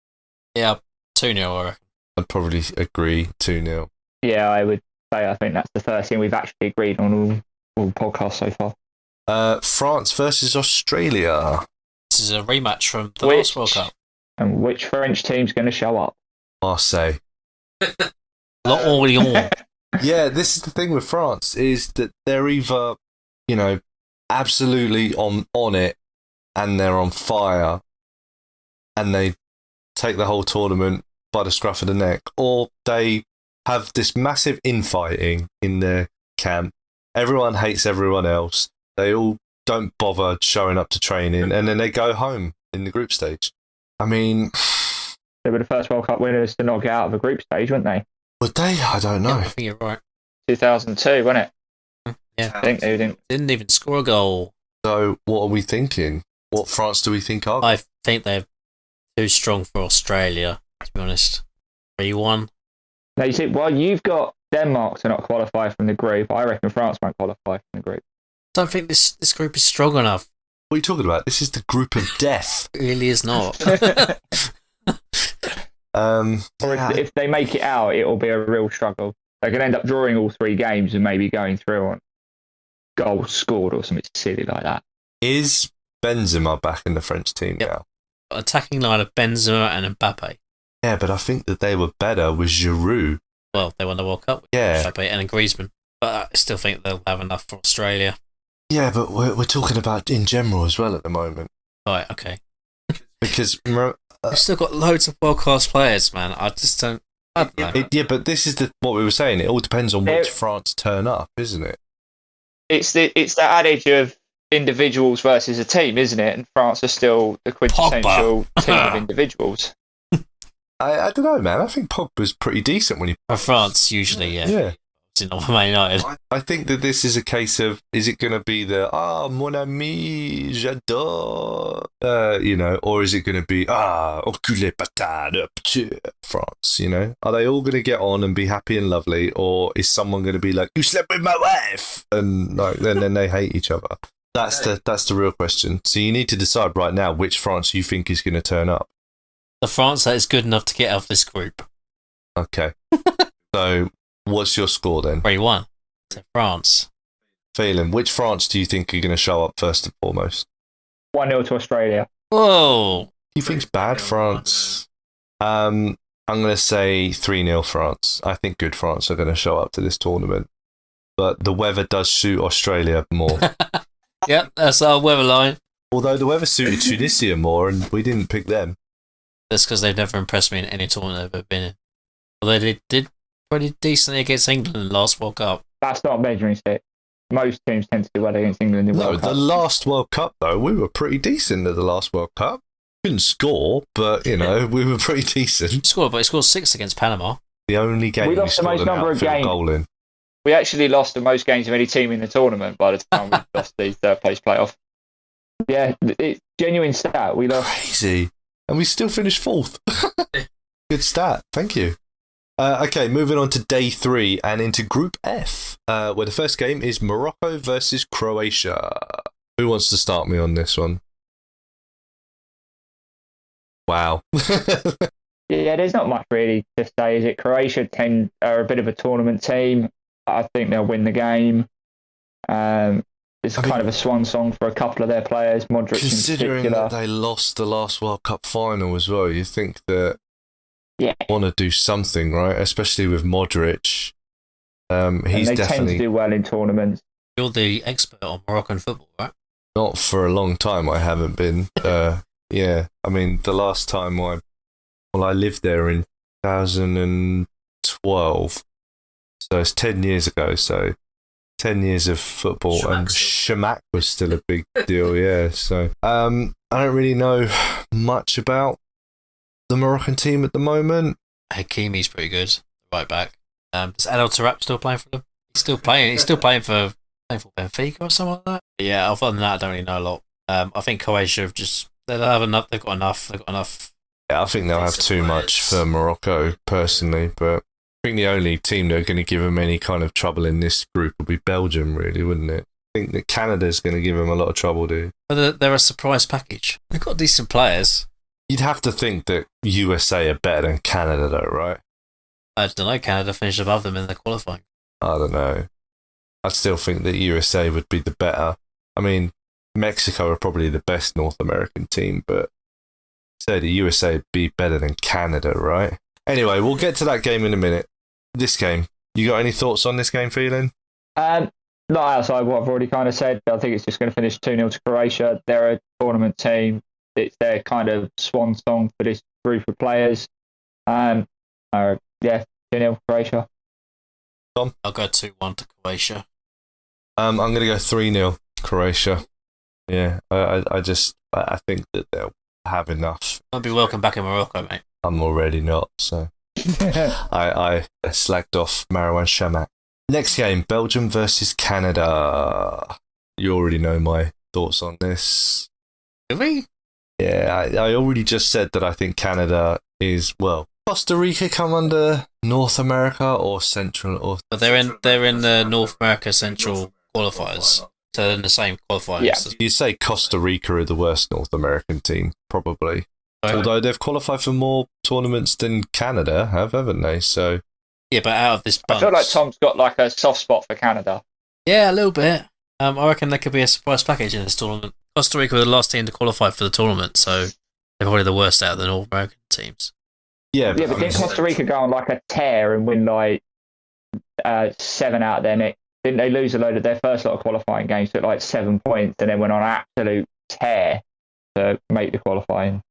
Yeah, 2-0, I reckon. I'd probably agree 2-0. Yeah, I would say I think that's the first thing we've actually agreed on all podcasts so far. France versus Australia. This is a rematch from the last World Cup. And which French team's going to show up? Marseille. L'Orient. Yeah, this is the thing with France, is that they're either, absolutely on it and they're on fire and they take the whole tournament by the scruff of the neck, or they have this massive infighting in their camp. Everyone hates everyone else. They all don't bother showing up to training, and then they go home in the group stage. I mean, they were the first World Cup winners to not get out of the group stage, weren't they? Would they? I don't know. Yeah, I think you're right. 2002, wasn't it? Yeah. I think they didn't even score a goal. So what are we thinking? What France do we think are? I think they're too strong for Australia, to be honest. 3-1. No, you see, while you've got Denmark to not qualify from the group, I reckon France won't qualify from the group. I don't think this group is strong enough. What are you talking about? This is the group of death. It really is not. Or if they make it out, it'll be a real struggle. They could end up drawing all 3 games and maybe going through on goals scored or something silly like that. Is Benzema back in the French team now? Attacking line of Benzema and Mbappe. Yeah, but I think that they were better with Giroud. Well, they won the World Cup with Mbappe and Griezmann. But I still think they'll have enough for Australia. Yeah, but we're talking about in general as well at the moment. Right, okay. Because we've still got loads of world-class players, man. I don't know. Yeah, but this is what we were saying. It all depends on which France turn up, isn't it? It's the adage of individuals versus a team, isn't it? And France are still the quintessential team of individuals. I don't know, man. I think Pogba's pretty decent when he... For France, usually, yeah. Yeah. Obviously not for Man United. I think that this is a case of, is it going to be the, mon ami, j'adore, or is it going to be, enculé patate, France, Are they all going to get on and be happy and lovely, or is someone going to be like, you slept with my wife? And then they hate each other. That's the real question. So you need to decide right now which France you think is going to turn up. The France that is good enough to get out of this group. Okay. So what's your score then? 3-1 to France. Thelan, which France do you think are going to show up first and foremost? 1-0 to Australia. Whoa. You think's bad France? I'm going to say 3-0 France. I think good France are going to show up to this tournament. But the weather does suit Australia more. Yep, that's our weather line. Although the weather suited Tunisia more and we didn't pick them. That's because they've never impressed me in any tournament I've ever been in. Although they did pretty decently against England in the last World Cup. That's not a measuring stick. Most teams tend to do well against England in the World Cup. No, the last World Cup, though, we were pretty decent at the last World Cup. Couldn't score, but, we were pretty decent. He scored 6 against Panama. The only game we lost the most number of games. Goal in. We actually lost the most games of any team in the tournament by the time we lost the third place playoff. Yeah, it's genuine stat. We lost. Crazy. And we still finished 4th. Good stat. Thank you. Okay, moving on to day 3 and into Group F, where the first game is Morocco versus Croatia. Who wants to start me on this one? Wow. Yeah, there's not much really to say, is it? Croatia are a bit of a tournament team. I think they'll win the game. It's kind of a swan song for a couple of their players, Modric considering in particular. That they lost the last World Cup final as well, you think that want to do something, right? Especially with Modric. He's they definitely tend to do well in tournaments. You're the expert on Moroccan football, right? Not for a long time. I haven't been. Yeah, I mean the last time I lived there in 2012. So it's 10 years ago. So 10 years of football, and Shamak was still a big deal. Yeah. So I don't really know much about the Moroccan team at the moment. Hakimi's pretty good, right back. Is Adel Tarap still playing for them? He's still playing. He's still playing for Benfica or something like that. But yeah, other than that, I don't really know a lot. I think Croatia have just they'll have enough. They've got enough. Yeah, I think they'll have too much for Morocco personally, but I think the only team that are going to give them any kind of trouble in this group will be Belgium, really, wouldn't it? I think that Canada's going to give them a lot of trouble, dude. But they're a surprise package. They've got decent players. You'd have to think that USA are better than Canada, though, right? I don't know. Canada finished above them in the qualifying. I don't know. I still think that USA would be the better. I mean, Mexico are probably the best North American team, but say the USA would be better than Canada, right? Anyway, we'll get to that game in a minute. This game, you got any thoughts on this game, Thelan? Not outside what I've already kind of said. I think it's just going to finish 2-0 to Croatia. They're a tournament team. It's their kind of swan song for this group of players. Yeah, 2-0 Croatia. Tom? I'll go 2-1 to Croatia. I'm going to go 3-0 Croatia. Yeah, I think that they'll have enough. I'll be welcome back in Morocco, mate. I'm already not, so I slagged off Marwan Shamak. Next game, Belgium versus Canada. You already know my thoughts on this. Did we? Yeah, I already just said that I think Canada is, well, Costa Rica come under North America or Central, or but they're in the North America Central qualifiers, so they're in the same qualifiers. Yeah. You say Costa Rica are the worst North American team, probably. Right. Although they've qualified for more tournaments than Canada have, haven't they? So yeah, but out of this bunch, I feel like Tom's got like a soft spot for Canada. Yeah, a little bit. I reckon there could be a surprise package in this tournament. Costa Rica were the last team to qualify for the tournament, so they're probably the worst out of the North American teams. yeah, But didn't Costa Rica go on like a tear and win like 7 out of their next? Didn't they lose a load of their first lot of qualifying games, took like 7 points, and then went on an absolute tear to make the qualifying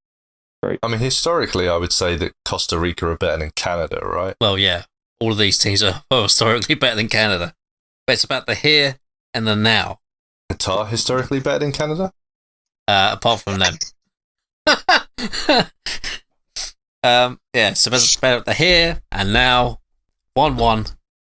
group? I mean, historically, I would say that Costa Rica are better than Canada, right? Well, yeah, all of these teams are historically better than Canada. But it's about the here and the now. Qatar historically better than Canada? Apart from them. Yeah, so it's about the here and now. 1-1.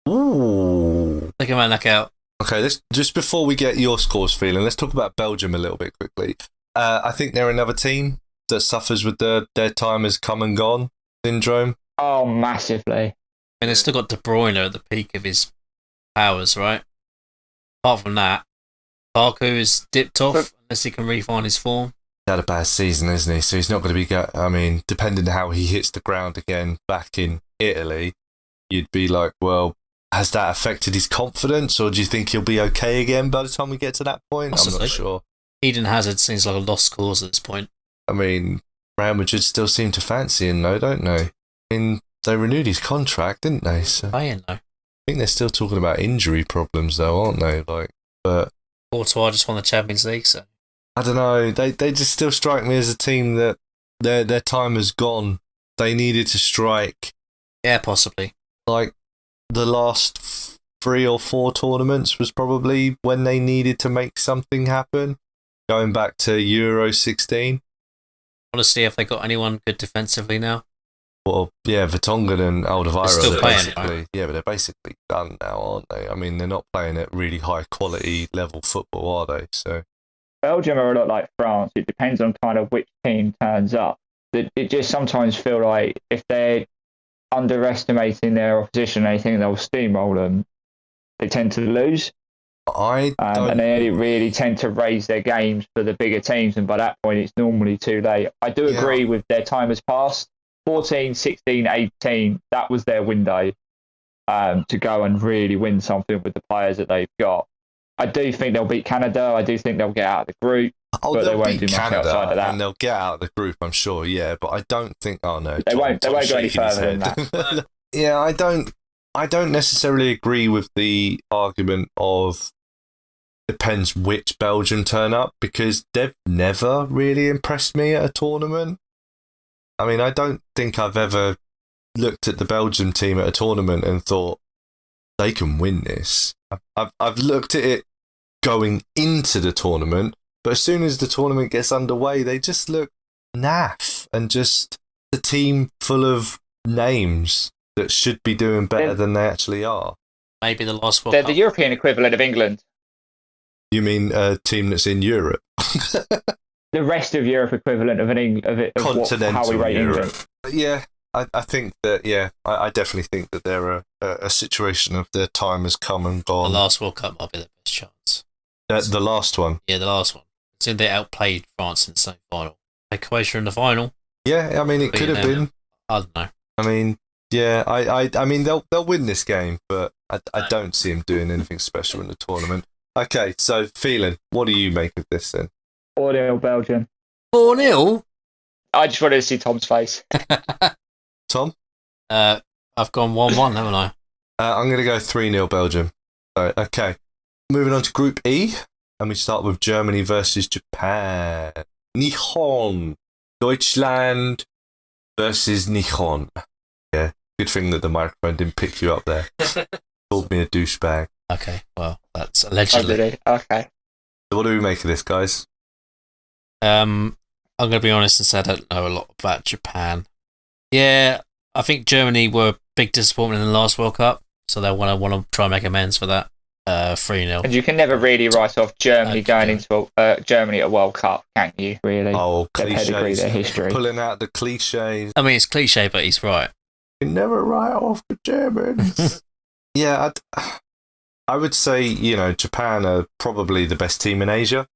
Ooh. Look at my knockout. Okay, let's just before we get your scores feeling, let's talk about Belgium a little bit quickly. I think they're another team that suffers with their time has come and gone syndrome. Oh, massively. And they've still got De Bruyne at the peak of his powers, right? Apart from that, Baku is dipped off unless he can refine his form. He had a bad season, isn't he? So he's not going to be... I mean, depending on how he hits the ground again back in Italy, you'd be like, well, has that affected his confidence, or do you think he'll be okay again by the time we get to that point? Possibly. I'm not sure. Eden Hazard seems like a lost cause at this point. I mean, Real Madrid still seem to fancy him, though, don't they? I mean, they renewed his contract, didn't they? So Playing though. I think they're still talking about injury problems, though, aren't they? But Courtois just won the Champions League, so I don't know. They just still strike me as a team that their time has gone. They needed to strike. yeah, possibly. Like the last 3 or 4 tournaments was probably when they needed to make something happen. Going back to Euro 16. Honestly, have they got anyone good defensively now? Well, yeah, Vertonghen and Alderweireld still are playing, basically, right? yeah, but they're basically done now, aren't they? I mean, they're not playing at really high quality level football, are they? So Belgium are a lot like France. It depends on kind of which team turns up. It just sometimes feel like if they're underestimating their opposition, they think they'll steamroll them, they tend to lose. And they really tend to raise their games for the bigger teams, and by that point it's normally too late. I do agree with their time has passed. 14, 16, 18, that was their window to go and really win something with the players that they've got. I do think they'll beat Canada. I do think they'll get out of the group. Oh, but they they'll won't beat do much Canada outside of that. and they'll get out of the group, I'm sure. Yeah, but I don't think. Oh no, They won't go any shaking his further than head. that. Yeah, I don't necessarily agree with the argument of depends which Belgium turn up, because they've never really impressed me at a tournament. I mean, I don't think I've ever looked at the Belgium team at a tournament and thought they can win this. I've looked at it going into the tournament, but as soon as the tournament gets underway, they just look naff and just a team full of names that should be doing better than they actually are. Maybe the last World They're Cup. the European equivalent of England. You mean a team that's in Europe? The rest of Europe equivalent of how we rate Europe. England. Yeah, I think that. Yeah, I definitely think that they're a situation of their time has come and The gone. last World Cup might be the best chance. The last one. Yeah, the last one. Since they outplayed France in the semi-final. Croatia in the final. Yeah, I mean it could have been. I don't know. I mean, yeah, I mean they'll win this game, but I don't see them doing anything special in the tournament. Okay, so Thelan, what do you make of this then? 4-0 Belgium. 4-0? I just wanted to see Tom's face. Tom? I've gone 1-1, haven't I? I'm going to go 3-0 Belgium. Okay, moving on to Group E, and we start with Germany versus Japan. Nihon. Deutschland versus Nihon. Yeah, good thing that the microphone didn't pick you up there. Called me a douchebag. Okay, well, that's allegedly. Okay. So what do we make of this, guys? I'm going to be honest and say I don't know a lot about Japan. Yeah, I think Germany were a big disappointment in the last World Cup, so they want to try and make amends for that. 3-0. And you can never really write off Germany going into Germany at a World Cup, can you? Really? Oh, Their pedigree, cliches. their history. Pulling out the cliches. I mean, it's cliche, but he's right. You never write off the Germans. Yeah, I would say, Japan are probably the best team in Asia.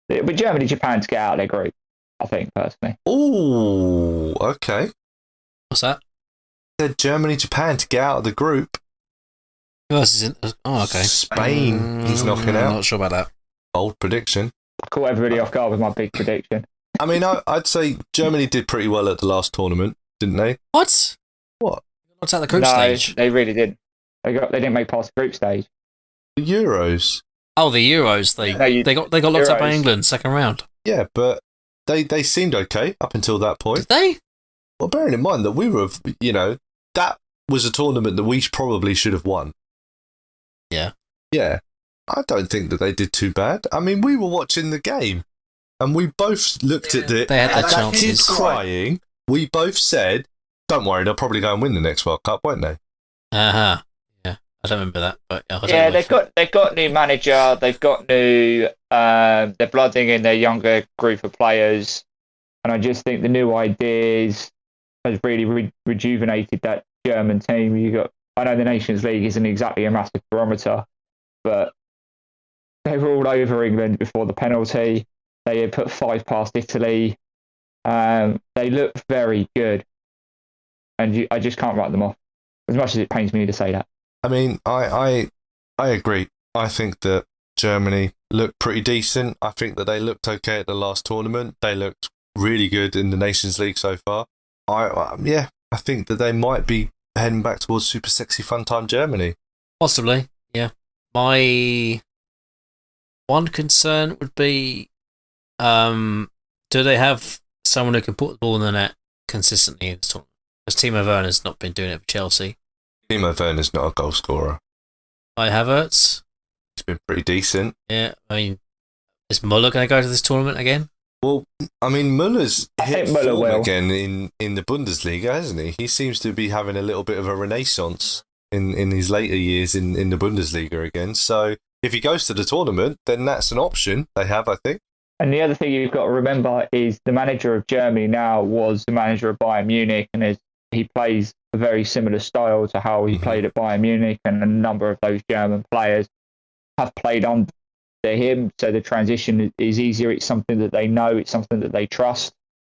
But Germany, Japan to get out of their group, I think, personally. Oh, okay. What's that? Said Germany, Japan to get out of the group. Who else is in? Oh, okay. Spain, he's knocking out. Not sure about that. Bold prediction. I caught everybody off guard with my big prediction. I mean, I'd say Germany did pretty well at the last tournament, didn't they? What? What? What's at the group stage? They really didn't. They didn't make past the group stage. The Euros. Oh, the Euros. They got locked up by Euros. England second round. Yeah, but they seemed okay up until that point. Did they? Well, bearing in mind that we were, that was a tournament that we probably should have won. Yeah. Yeah. I don't think that they did too bad. I mean, we were watching the game and we both looked at it. They had their that kid chances. crying. We both said, don't worry, they'll probably go and win the next World Cup, won't they? Yeah. I don't remember that, but they've got new manager. They've got new. They're blooding in their younger group of players, and I just think the new ideas has really rejuvenated that German team. I know the Nations League isn't exactly a massive barometer, but they were all over England before the penalty. They had put 5 past Italy. They look very good, and I just can't write them off. As much as it pains me to say that. I mean, I agree. I think that Germany looked pretty decent. I think that they looked okay at the last tournament. They looked really good in the Nations League so far. I think that they might be heading back towards super sexy fun time Germany. Possibly, yeah. My one concern would be, do they have someone who can put the ball in the net consistently in this tournament? Because Timo Werner's not been doing it for Chelsea. Timo Werner's not a goal scorer. Kai Havertz. He's been pretty decent. Yeah, I mean, is Muller going to go to this tournament again? Well, I mean, Muller's hit Muller form will. again in the Bundesliga, hasn't he? He seems to be having a little bit of a renaissance in his later years in the Bundesliga again. So if he goes to the tournament, then that's an option they have, I think. And the other thing you've got to remember is the manager of Germany now was the manager of Bayern Munich, and he plays a very similar style to how he played at Bayern Munich, and a number of those German players have played under him. So the transition is easier. It's something that they know. It's something that they trust,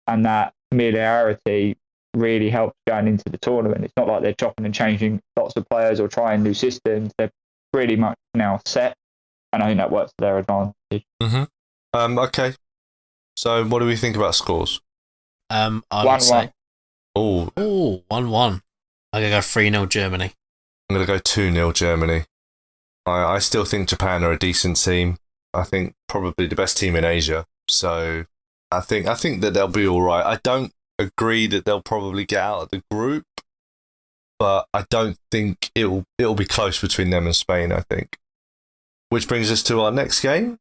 and that familiarity really helps going into the tournament. It's not like they're chopping and changing lots of players or trying new systems. They're pretty much now set, and I think that works to their advantage. Mm-hmm. Okay. So what do we think about scores? I would say 1-1. 1-1. I'm going to go 3-0 Germany. I'm going to go 2-0 Germany. I still think Japan are a decent team. I think probably the best team in Asia. So I think that they'll be all right. I don't agree that they'll probably get out of the group. but I don't think it'll be close between them and Spain, I think. Which brings us to our next game,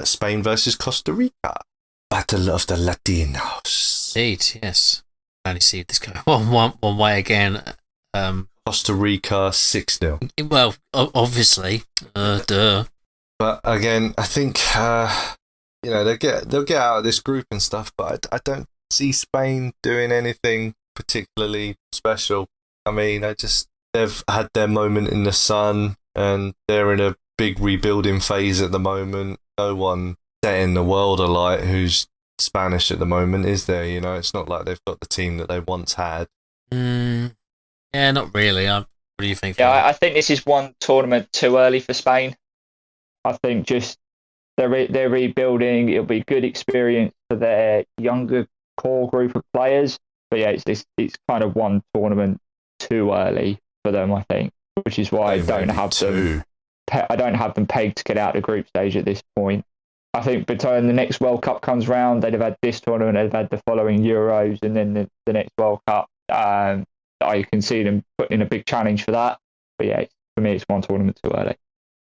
Spain versus Costa Rica. Battle of the Latinos. Indeed, yes. I only see this going one way again. Costa Rica 6-0. Well, obviously, duh. But again, I think they'll get out of this group and stuff. But I don't see Spain doing anything particularly special. I mean, they've had their moment in the sun, and they're in a big rebuilding phase at the moment. No one setting the world alight who's Spanish at the moment, is there? It's not like they've got the team that they once had. Yeah, not really. What do you think? Yeah, I think this is one tournament too early for Spain. I think just they're rebuilding. It'll be good experience for their younger core group of players. But yeah, it's kind of one tournament too early for them, I think, which is why I don't have them pegged to get out of the group stage at this point. I think between the next World Cup comes round, they'd have had this tournament, they've had the following Euros, and then the next World Cup. I can see them putting in a big challenge for that. But yeah, for me, it's one tournament too early.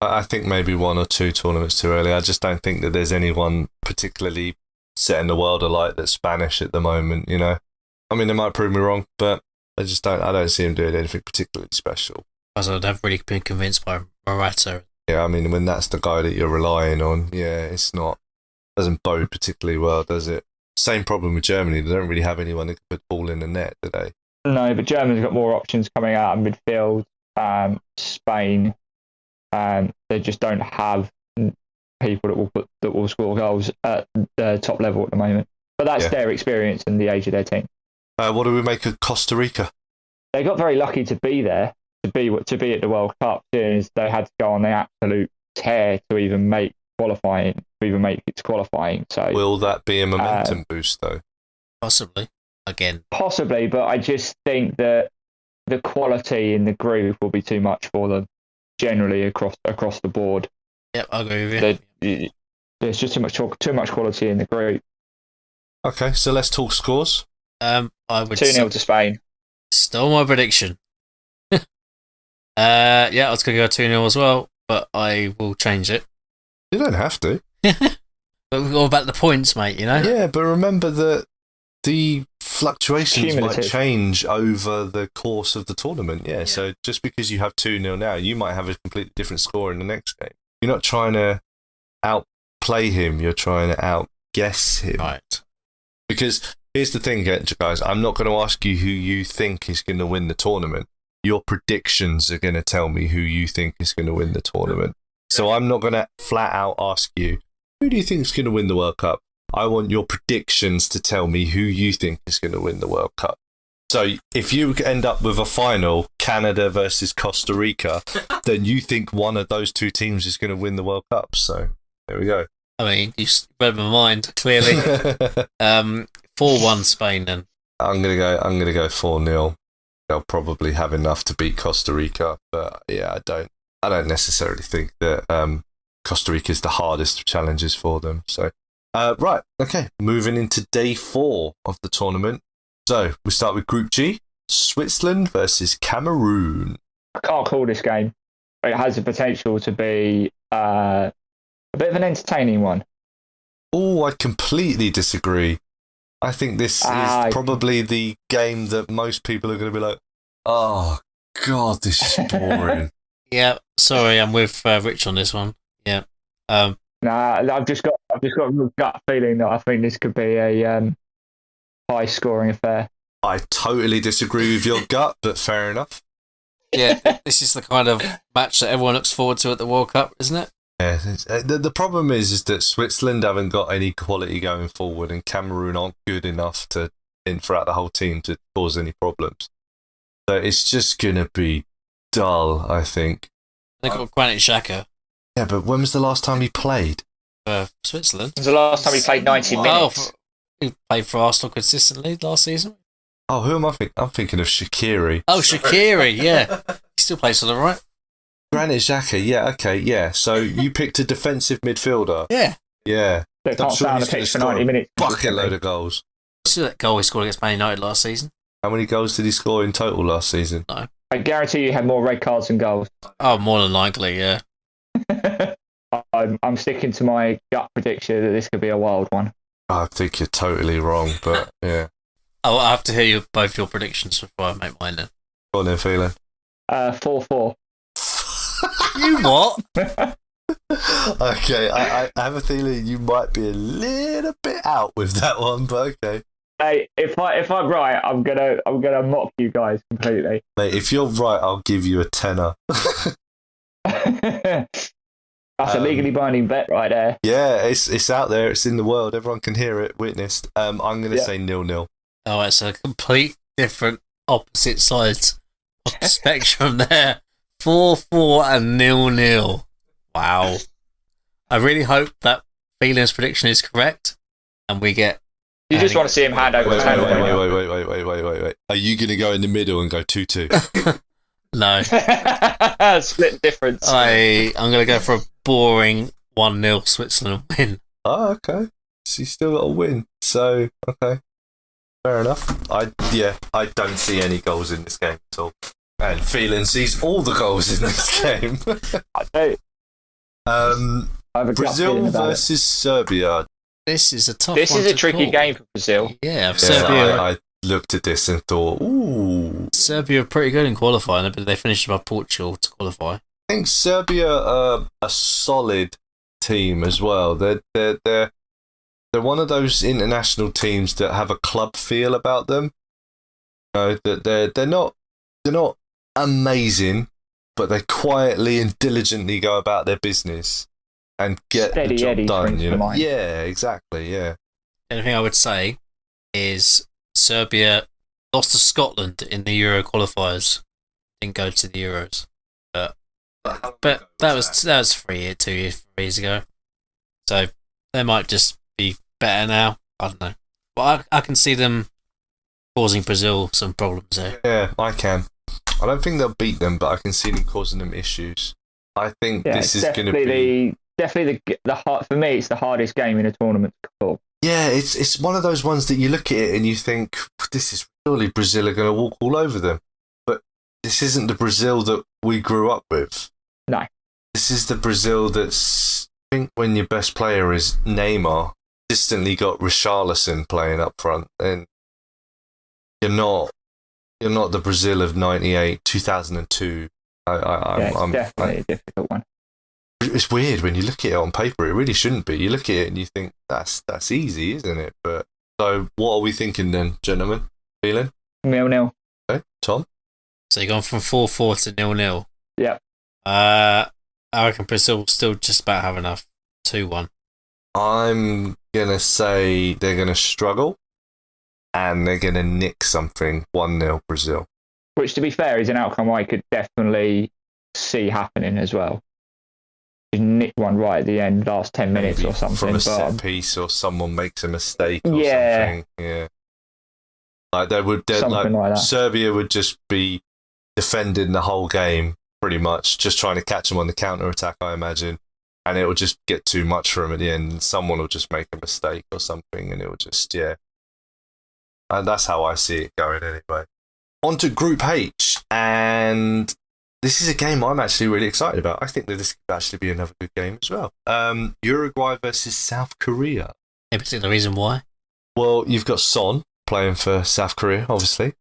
I think maybe one or two tournaments too early. I just don't think that there's anyone particularly setting the world alight that's Spanish at the moment. I mean, they might prove me wrong, but I don't see him doing anything particularly special. I've really been convinced by Morata. Yeah, I mean, when that's the guy that you're relying on, doesn't bode particularly well, does it? Same problem with Germany. They don't really have anyone that can put the ball in the net, do they? No, but Germany's got more options coming out of midfield. Spain, they just don't have people that will score goals at the top level at the moment. But that's their experience and the age of their team. What do we make of Costa Rica? They got very lucky to be there, to be at the World Cup, since they had to go on the absolute tear to even make it to qualifying. So will that be a momentum boost though? Possibly. Again. Possibly, but I just think that the quality in the group will be too much for them generally across the board. Yep, I agree with you. There's just too much quality in the group. Okay, so let's talk scores. I would 2-0 to Spain. Stole my prediction. I was going to go 2-0 as well, but I will change it. You don't have to. But we're all about the points, mate, Yeah, but remember that the fluctuations might change over the course of the tournament. Yeah, so just because you have 2-0 now, you might have a completely different score in the next game. You're not trying to outplay him, you're trying to outguess him. Right. Because here's the thing, guys, I'm not going to ask you who you think is going to win the tournament. Your predictions are going to tell me who you think is going to win the tournament. So I'm not going to flat out ask you, who do you think is going to win the World Cup? I want your predictions to tell me who you think is going to win the World Cup. So if you end up with a final, Canada versus Costa Rica, then you think one of those two teams is going to win the World Cup. So there we go. I mean, you read my mind, clearly. 4-1 Spain then. I'm gonna go 4-0. They'll probably have enough to beat Costa Rica, but yeah, I don't necessarily think that Costa Rica is the hardest of challenges for them. So right, okay, moving into day 4 of the tournament. So we start with Group G, Switzerland versus Cameroon. I can't call this game. It has the potential to be a bit of an entertaining one. Oh, I completely disagree. I think this is probably the game that most people are going to be like, oh, God, this is boring. Yeah, sorry, I'm with Rich on this one. Yeah. Nah, I've just got a real gut feeling that I think this could be a high-scoring affair. I totally disagree with your gut, but fair enough. Yeah, this is the kind of match that everyone looks forward to at the World Cup, isn't it? Yeah, the problem is that Switzerland haven't got any quality going forward, and Cameroon aren't good enough throughout the whole team to cause any problems. So it's just going to be dull, I think. They've got Granit Xhaka. Yeah, but when was the last time he played? For Switzerland? When was the last time he played 90 minutes? He played for Arsenal consistently last season. Oh, who am I thinking? I'm thinking of Shaqiri. Oh, Shaqiri, yeah. He still plays for them, right? Granit Xhaka, yeah, okay, yeah. So you picked a defensive midfielder. Yeah. Yeah. They can't stay on the pitch for 90 minutes. Bucket load of goals. You see that goal he scored against Man United last season? How many goals did he score in total last season? No. I guarantee you had more red cards than goals. Oh, more than likely, yeah. I'm sticking to my gut prediction that this could be a wild one. I think you're totally wrong, but yeah. I'll have to hear both your predictions before I make mine then. Go on then, Thelan. 4-4. You what? Okay, I have a feeling you might be a little bit out with that one, but okay. Hey, if I'm right, I'm gonna mock you guys completely. Mate, if you're right, I'll give you a tenner. That's a legally binding bet right there. Yeah, it's out there. It's in the world. Everyone can hear it, witnessed. I'm going to say 0-0. Oh, it's a complete different opposite sides of the spectrum there. 4-4 and 0-0. Wow. I really hope that Phelan's prediction is correct and we get... You just want to see him hand over Wait. hand. Are you going to go in the middle and go 2-2? No. Split difference. I'm going to go for a boring 1-0 Switzerland win. Oh, okay. So you still got a win. So, okay. Fair enough. I don't see any goals in this game at all. And Phelan sees all the goals in this game. I do. I have a gut Brazil feeling about versus Serbia. This is a tough This one is a to tricky call. game for Brazil. Yeah, Serbia. I looked at this and thought, ooh. Serbia are pretty good in qualifying, but they finished above Portugal to qualify. I think Serbia are a solid team as well. They're one of those international teams that have a club feel about them. You know, that they're not amazing, but they quietly and diligently go about their business and get Steady the job Eddie done. springs You to know? mind. Yeah, exactly. Yeah. The only thing I would say is Serbia lost to Scotland in the Euro qualifiers. Didn't go to the Euros. But that was 2 years ago. So they might just be better now. I don't know. But I can see them causing Brazil some problems there. Yeah, I can. I don't think they'll beat them, but I can see them causing them issues. I think this is going to be... Definitely the hard, for me, it's the hardest game in a tournament to call. Yeah, it's one of those ones that you look at it and you think, this is surely Brazil are going to walk all over them. But this isn't the Brazil that we grew up with. No. This is the Brazil that's, I think when your best player is Neymar, consistently got Richarlison playing up front, and you're not the Brazil of 98, 2002. It's definitely a difficult one. It's weird when you look at it on paper. It really shouldn't be. You look at it and you think that's easy, isn't it? But so, what are we thinking then, gentlemen? Feeling 0-0. Okay, Tom. So you're going from 4-4 to 0-0. Yeah. I reckon Brazil will still just about have enough. 2-1. I'm gonna say they're gonna struggle, and they're gonna nick something. 1-0 Brazil. Which, to be fair, is an outcome I could definitely see happening as well. You nick one right at the end, last 10 minutes Maybe or something. from a but, set piece, or someone makes a mistake, or Yeah. something. Yeah. Like Something like that. Serbia would just be defending the whole game, pretty much, just trying to catch them on the counter attack, I imagine. And it will just get too much for them at the end. And someone will just make a mistake or something, and it will just, yeah. And that's how I see it going anyway. On to Group H, and this is a game I'm actually really excited about. I think that this could actually be another good game as well. Uruguay versus South Korea. Any particular reason why? Well, you've got Son playing for South Korea, obviously.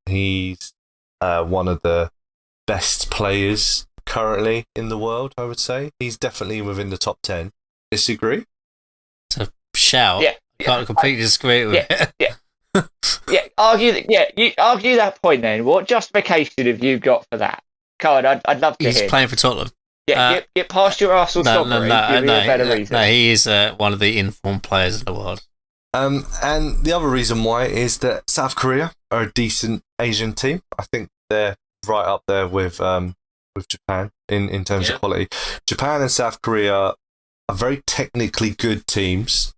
He's one of the best players currently in the world, I would say. He's definitely within the top 10. Disagree? It's a shout. Yeah. Can't completely disagree with it. Yeah. You argue that point then. What justification have you got for that? Card, I'd love to He's hear. playing for Tottenham. Get past your Arsenal No, snobbery. Give me a better reason. no, he is one of the informed players in the world. And the other reason why is that South Korea are a decent Asian team. I think they're right up there with Japan in terms of quality. Japan and South Korea are very technically good teams,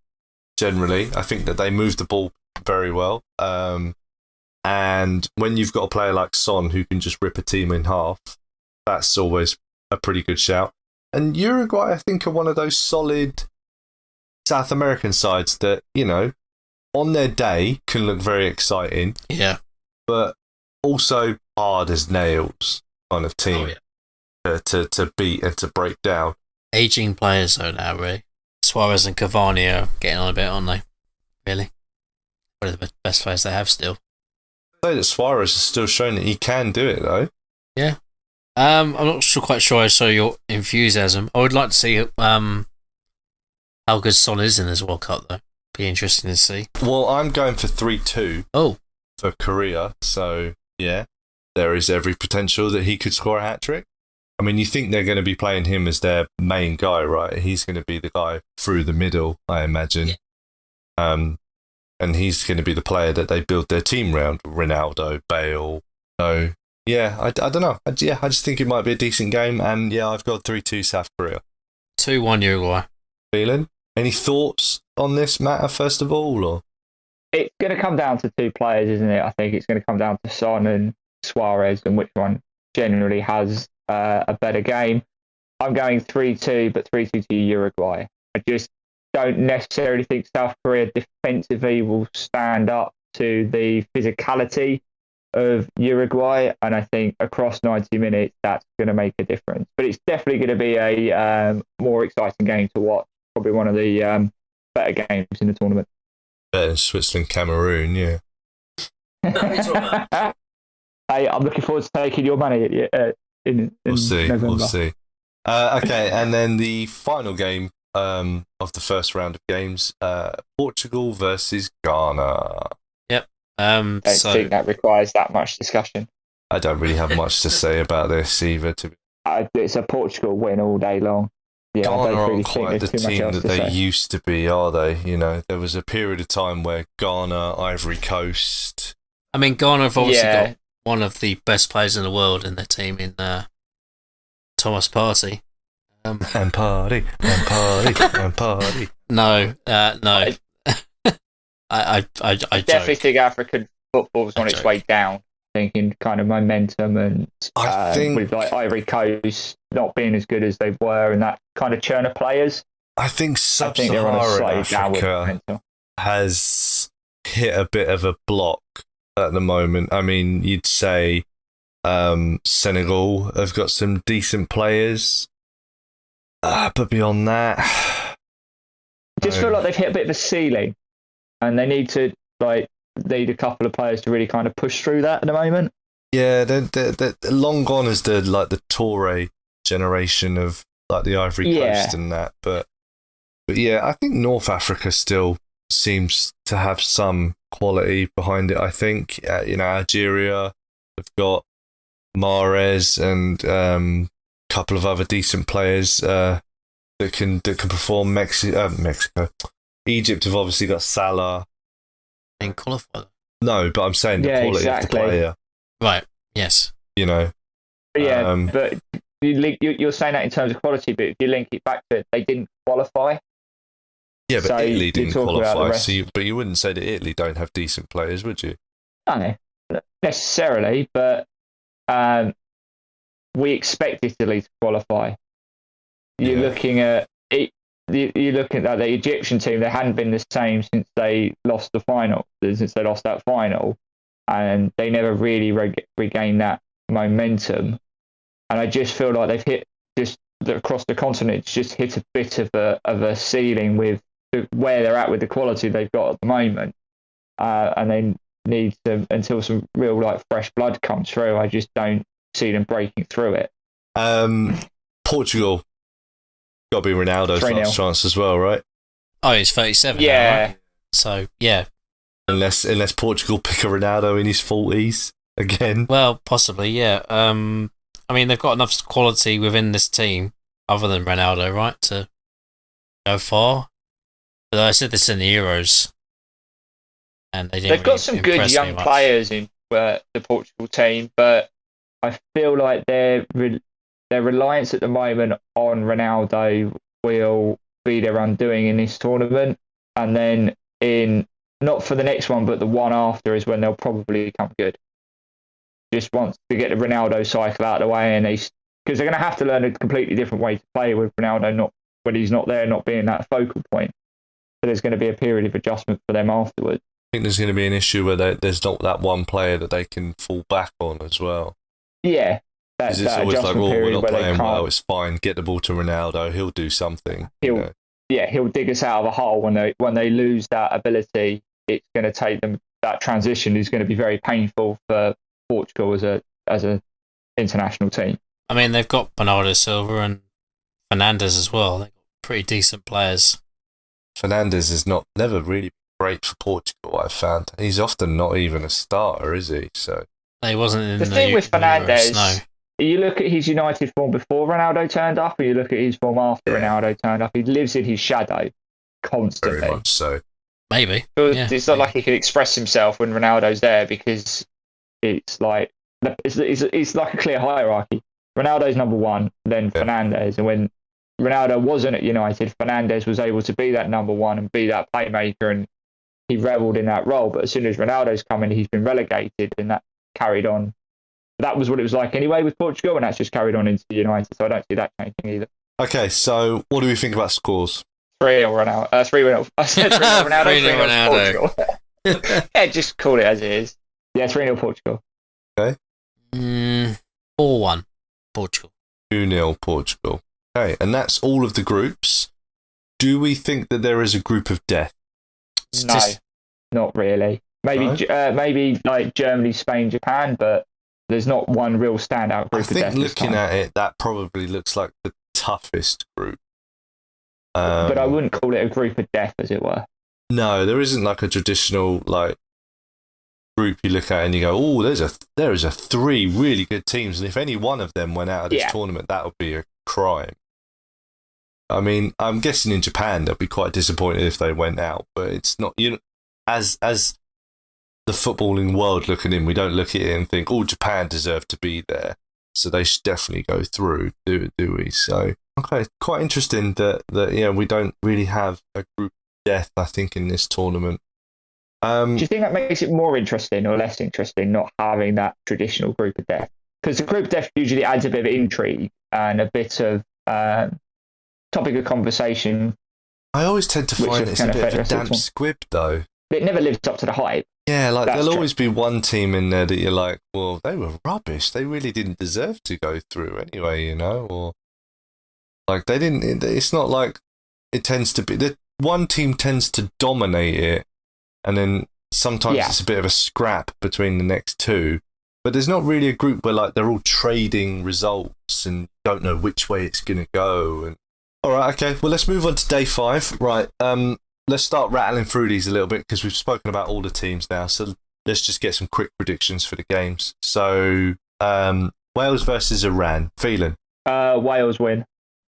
generally. I think that they move the ball very well. And when you've got a player like Son who can just rip a team in half, that's always a pretty good shout. And Uruguay, I think, are one of those solid South American sides that, you know, on their day can look very exciting. Yeah. But also hard as nails kind of team to beat and to break down. Aging players though now, really. Suarez and Cavani are getting on a bit, aren't they? Really? One of the best players they have still. I say that Suarez is still showing that he can do it though. Yeah. I'm not quite sure I saw your enthusiasm. I would like to see how good Son is in this World Cup though. Be interesting to see. Well, I'm going for 3-2. Oh. For Korea, so yeah, there is every potential that he could score a hat-trick. I mean, you think they're going to be playing him as their main guy, right? He's going to be the guy through the middle, I imagine. Yeah. And he's going to be the player that they build their team around, Ronaldo, Bale. So, yeah, I don't know. I just think it might be a decent game, and yeah, I've got 3-2 South Korea. 2-1 Uruguay. Thelan, any thoughts on this matter, first of all, or? It's going to come down to two players, isn't it? I think it's going to come down to Son and Suarez and which one generally has a better game. I'm going 3-2, but 3-2 to Uruguay. I just don't necessarily think South Korea defensively will stand up to the physicality of Uruguay, and I think across 90 minutes that's going to make a difference. But it's definitely going to be a more exciting game to watch. Probably one of the better games in the tournament. Better than Switzerland, Cameroon, yeah. Hey, I'm looking forward to taking your money in We'll see. November. We'll see. Okay, and then the final game of the first round of games, Portugal versus Ghana. Yep. I don't think that requires that much discussion. I don't really have much to say about this either. It's a Portugal win all day long. Yeah, Ghana I don't really aren't think quite the there's too much team else that to they say. used to be, are they? You know, there was a period of time where Ghana, Ivory Coast. I mean, Ghana have obviously got one of the best players in the world in their team in Thomas Partey. And party, and party, and party. No. I definitely think African football was on its way down. Thinking kind of momentum and I think with like Ivory Coast not being as good as they were and that kind of churn of players. I think they're on a Sub-Saharan slightly downward Africa momentum. has hit a bit of a block at the moment. I mean, you'd say Senegal have got some decent players, but beyond that, I just feel like they've hit a bit of a ceiling, and they need a couple of players to really kind of push through that at the moment. Yeah, they're long gone as the Toure generation of like the Ivory Coast and that, but yeah, I think North Africa still seems to have some quality behind it. I think Algeria have got Mahrez and a couple of other decent players that can perform. Mexico, Egypt have obviously got Salah. and qualified. No, but I'm saying the quality of the player. Right. Yes. You know. Yeah, but you're saying that in terms of quality, but if you link it back to it, they didn't qualify. Yeah, but So Italy you didn't talk about the qualify. rest. But you wouldn't say that Italy don't have decent players, would you? No, not necessarily, but we expect Italy to qualify. You're looking at it. You're looking at the Egyptian team. They hadn't been the same since they lost the final. Since they lost that final, and they never really regained that momentum. And I just feel like they've hit just across the continent. It's just hit a bit of a ceiling with where they're at with the quality they've got at the moment, and they need to until some real fresh blood comes through. I just don't see them breaking through it. Portugal got to be Ronaldo's 3-0. last chance as well, right? Oh, he's 37 now, Yeah. right? So, yeah. Unless Portugal pick a Ronaldo in his 40s again. Well, possibly, yeah. I mean, they've got enough quality within this team, other than Ronaldo, right, to go far. But I said this in the Euros, and they didn't. They've got some good young much. players in the Portugal team, but I feel like their reliance at the moment on Ronaldo will be their undoing in this tournament, and then not for the next one, but the one after is when they'll probably become good. Just wants to get the Ronaldo cycle out of the way, and because they're going to have to learn a completely different way to play with Ronaldo when he's not there, not being that focal point. So there's going to be a period of adjustment for them afterwards. think there's going to be an issue where there's not that one player that they can fall back on as well. Yeah. Because it's always like, oh, we're not playing well, it's fine, get the ball to Ronaldo, he'll do something. He'll dig us out of a hole when they lose that ability. It's going to take them, that transition is going to be very painful for Portugal as a international team. I mean, they've got Bernardo Silva and Fernandes as well. They've got pretty decent players. Fernandes is never really great for Portugal, I've found. He's often not even a starter, is he? So he wasn't in the thing with Fernandes. No. You look at his United form before Ronaldo turned up, or you look at his form after Ronaldo turned up. He lives in his shadow constantly. Very much so. Maybe. It's not like he can express himself when Ronaldo's there, because it's like it's like a clear hierarchy. Ronaldo's number one, then Fernandes, and when Ronaldo wasn't at United, Fernandes was able to be that number one and be that playmaker, and he revelled in that role. But as soon as Ronaldo's come in, he's been relegated, and that carried on. That was what it was like anyway with Portugal, and that's just carried on into United, so I don't see that changing either. Okay, so what do we think about scores? 3-0 Ronaldo. 3-0. I said 3-0 Ronaldo. 3-0 Ronaldo. Yeah, just call it as it is. Yeah, 3-0 Portugal. Okay. 4-1 Portugal. 2-0 Portugal. Okay, and that's all of the groups. Do we think that there is a group of death? No, not really. Maybe like Germany, Spain, Japan, but there's not one real standout group of death. I think looking at it, that probably looks like the toughest group. But I wouldn't call it a group of death, as it were. No, there isn't like a traditional like group you look at and you go, oh, there is a 3 really good teams, and if any one of them went out of this tournament, that would be a crime. I mean, I'm guessing in Japan they'll be quite disappointed if they went out, but it's not. As the footballing world looking in, we don't look at it and think, oh, Japan deserve to be there, so they should definitely go through, do we? So, okay, quite interesting that we don't really have a group of death, I think, in this tournament. Do you think that makes it more interesting or less interesting not having that traditional group of death? Because the group of death usually adds a bit of intrigue and a bit of topic of conversation. I always tend to find it's a bit of a damp squib, though. It never lives up to the hype. Yeah, like there'll always be one team in there that you're like, well, they were rubbish. They really didn't deserve to go through anyway, or like they didn't. It's not like it tends to be that one team tends to dominate it, and then sometimes it's a bit of a scrap between the next two. But there's not really a group where like they're all trading results and don't know which way it's going to go. And all right, okay, well let's move on to day 5. Right, let's start rattling through these a little bit because we've spoken about all the teams now. So let's just get some quick predictions for the games. So Wales versus Iran. Thelan. Wales win.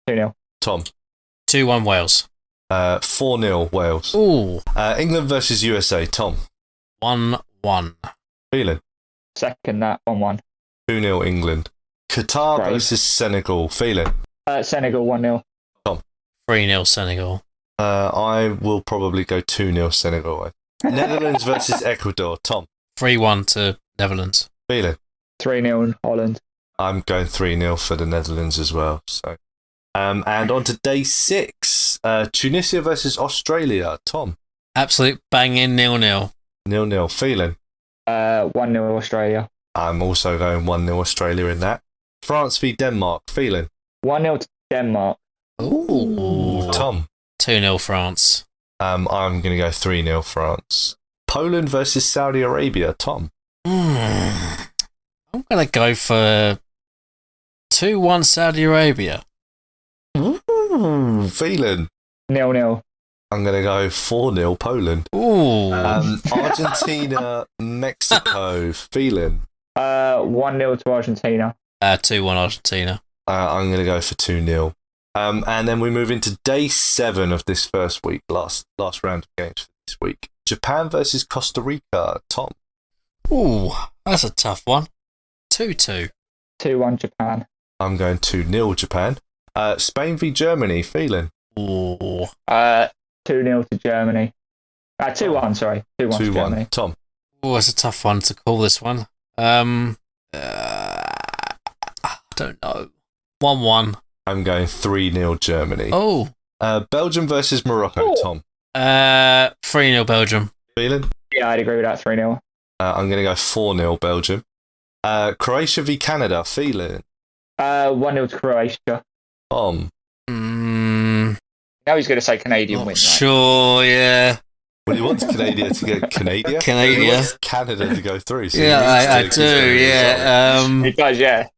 2-0. Tom. 2-1 Wales. 4-0 Wales. Ooh. England versus USA. Tom. 1-1. Thelan. Second that, 1-1. 2-0 England. Qatar versus Senegal. Thelan. Senegal 1-0. Tom. 3-0 Senegal. I will probably go 2-0 Senegal. Netherlands versus Ecuador. Tom. 3-1 to Netherlands. Thelan. 3-0 Holland. I'm going 3-0 for the Netherlands as well. So, and on to day 6. Tunisia versus Australia. Tom. Absolute banging 0-0. 0-0. Thelan. 1-0 Australia. I'm also going 1-0 Australia in that. France v Denmark. Thelan. 1-0 to Denmark. Ooh. Tom. 2-0 France. I'm going to go 3-0 France. Poland versus Saudi Arabia. Tom. I'm going to go for 2-1 Saudi Arabia. Ooh, Thelan. 0-0. I'm going to go 4-0 Poland. Ooh. Argentina, Mexico. Thelan. 1-0 to Argentina. 2-1 Argentina. I'm going to go for 2-0. And then we move into day 7 of this first week, last round of games for this week. Japan versus Costa Rica. Tom. Ooh, that's a tough one. 2-2. 2-1 Japan. I'm going 2-0 Japan. Spain v Germany. Thelan. Ooh. 2-0 to Germany. 2-1, sorry. 2-1 to Germany. Tom. Oh, it's a tough one to call this one. I don't know. 1-1. I'm going 3-0 Germany. Oh. Belgium versus Morocco. Tom. 3-0 Belgium. Thelan. Yeah, Yeah, I'd agree with that. 3-0. I'm going to go 4-0 Belgium. Croatia v Canada. Thelan. 1-0 to Croatia. Now he's going to say Canadian win. Right? Sure, yeah. Well, he wants Canada to get Canada. Canada. He wants Canada to go through. So Yeah, I do, yeah. He does, yeah.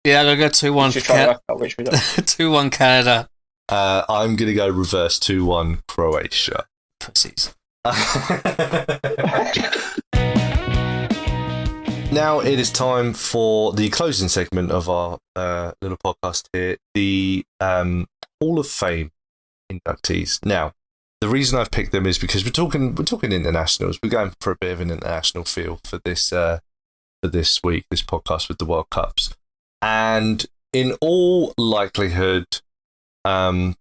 Yeah, I'm going to go 2-1 for Canada. 2-1 Canada. I'm going to go reverse 2-1 Croatia. Pussies. Now it is time for the closing segment of our little podcast here, the Hall of Fame inductees. Now, the reason I've picked them is because we're talking internationals. We're going for a bit of an international feel for this week, this podcast with the World Cups, and in all likelihood,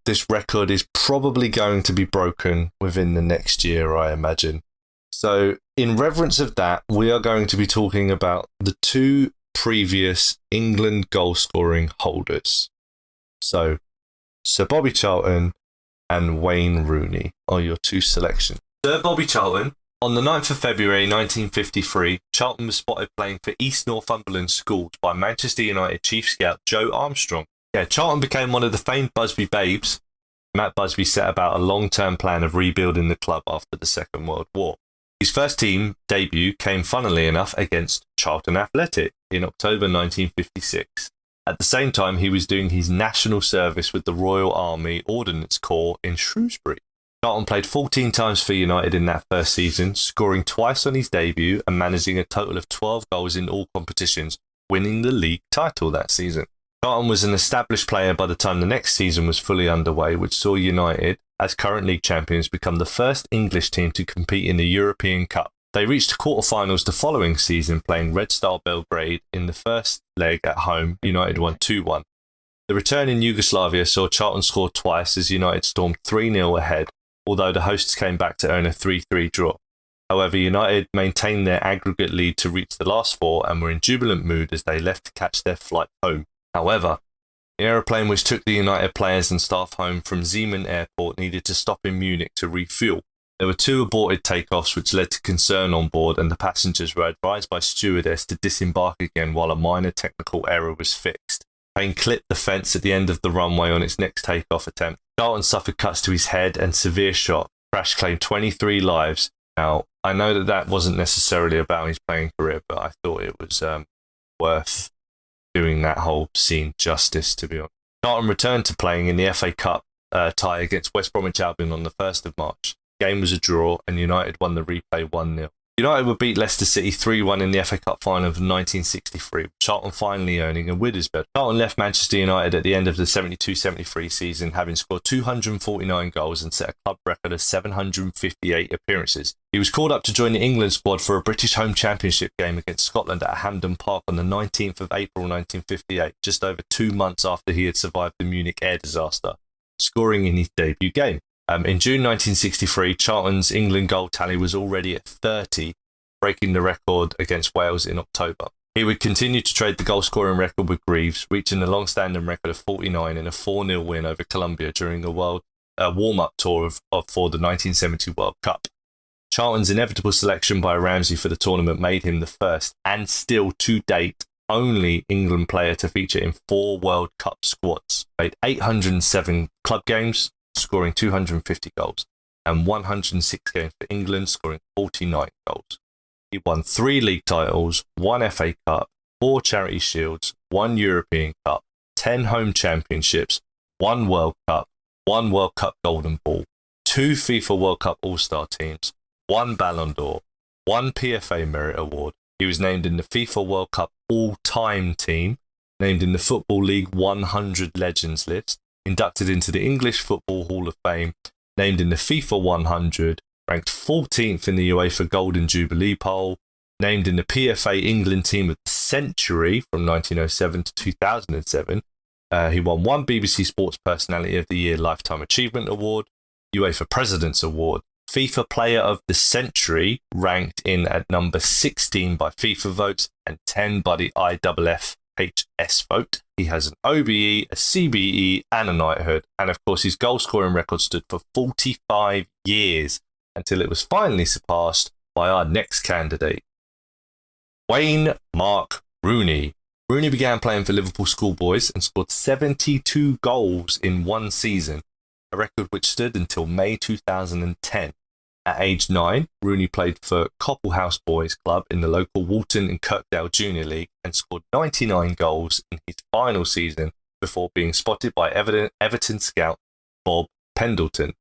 this record is probably going to be broken within the next year, I imagine. So, in reverence of that, we are going to be talking about the two previous England goal-scoring holders. So, Sir Bobby Charlton and Wayne Rooney are your two selections. Sir Bobby Charlton, on the 9th of February 1953, Charlton was spotted playing for East Northumberland Schools by Manchester United chief scout Joe Armstrong. Yeah, Charlton became one of the famed Busby Babes. Matt Busby set about a long-term plan of rebuilding the club after the Second World War. His first team debut came, funnily enough, against Charlton Athletic in October 1956. At the same time, he was doing his national service with the Royal Army Ordnance Corps in Shrewsbury. Charlton played 14 times for United in that first season, scoring twice on his debut and managing a total of 12 goals in all competitions, winning the league title that season. Charlton was an established player by the time the next season was fully underway, which saw United, as current league champions, become the first English team to compete in the European Cup. They reached quarter-finals the following season, playing Red Star Belgrade in the first leg at home. United won 2-1. The return in Yugoslavia saw Charlton score twice as United stormed 3-0 ahead, although the hosts came back to earn a 3-3 draw. However, United maintained their aggregate lead to reach the last four and were in jubilant mood as they left to catch their flight home. However, the aeroplane which took the United players and staff home from Zeeman Airport needed to stop in Munich to refuel. There were two aborted takeoffs which led to concern on board, and the passengers were advised by stewardess to disembark again while a minor technical error was fixed. The plane clipped the fence at the end of the runway on its next takeoff attempt. Charlton suffered cuts to his head and severe shot. Crash claimed 23 lives. Now, I know that wasn't necessarily about his playing career, but I thought it was worth doing that whole scene justice, to be honest. Charlton returned to playing in the FA Cup tie against West Bromwich Albion on the 1st of March. The game was a draw and United won the replay 1-0. United would beat Leicester City 3-1 in the FA Cup final of 1963, with Charlton finally earning a widow's belt. Charlton left Manchester United at the end of the 72-73 season, having scored 249 goals and set a club record of 758 appearances. He was called up to join the England squad for a British Home Championship game against Scotland at Hampden Park on the 19th of April 1958, just over 2 months after he had survived the Munich air disaster, scoring in his debut game. In June 1963, Charlton's England goal tally was already at 30, breaking the record against Wales in October. He would continue to trade the goal-scoring record with Greaves, reaching the long-standing record of 49 in a 4-0 win over Colombia during the warm-up tour for the 1970 World Cup. Charlton's inevitable selection by Ramsey for the tournament made him the first, and still to date, only England player to feature in 4 World Cup squads. Played 807 club games, scoring 250 goals, and 106 games for England, scoring 49 goals. He won 3 league titles, 1 FA Cup, 4 Charity Shields, 1 European Cup, 10 home championships, 1 World Cup, 1 World Cup Golden Ball, 2 FIFA World Cup All-Star teams, 1 Ballon d'Or, 1 PFA Merit Award. He was named in the FIFA World Cup All-Time Team, named in the Football League 100 Legends list, inducted into the English Football Hall of Fame, named in the FIFA 100, ranked 14th in the UEFA Golden Jubilee poll, named in the PFA England Team of the Century from 1907 to 2007. He won 1 BBC Sports Personality of the Year Lifetime Achievement Award, UEFA President's Award, FIFA Player of the Century, ranked in at number 16 by FIFA votes and 10 by the IFFHS vote. He has an OBE, a CBE, and a knighthood. And of course, his goal scoring record stood for 45 years until it was finally surpassed by our next candidate, Wayne Mark Rooney. Rooney began playing for Liverpool schoolboys and scored 72 goals in one season, a record which stood until May 2010. At age 9, Rooney played for Coppelhouse Boys Club in the local Walton and Kirkdale Junior League and scored 99 goals in his final season before being spotted by Everton scout Bob Pendleton.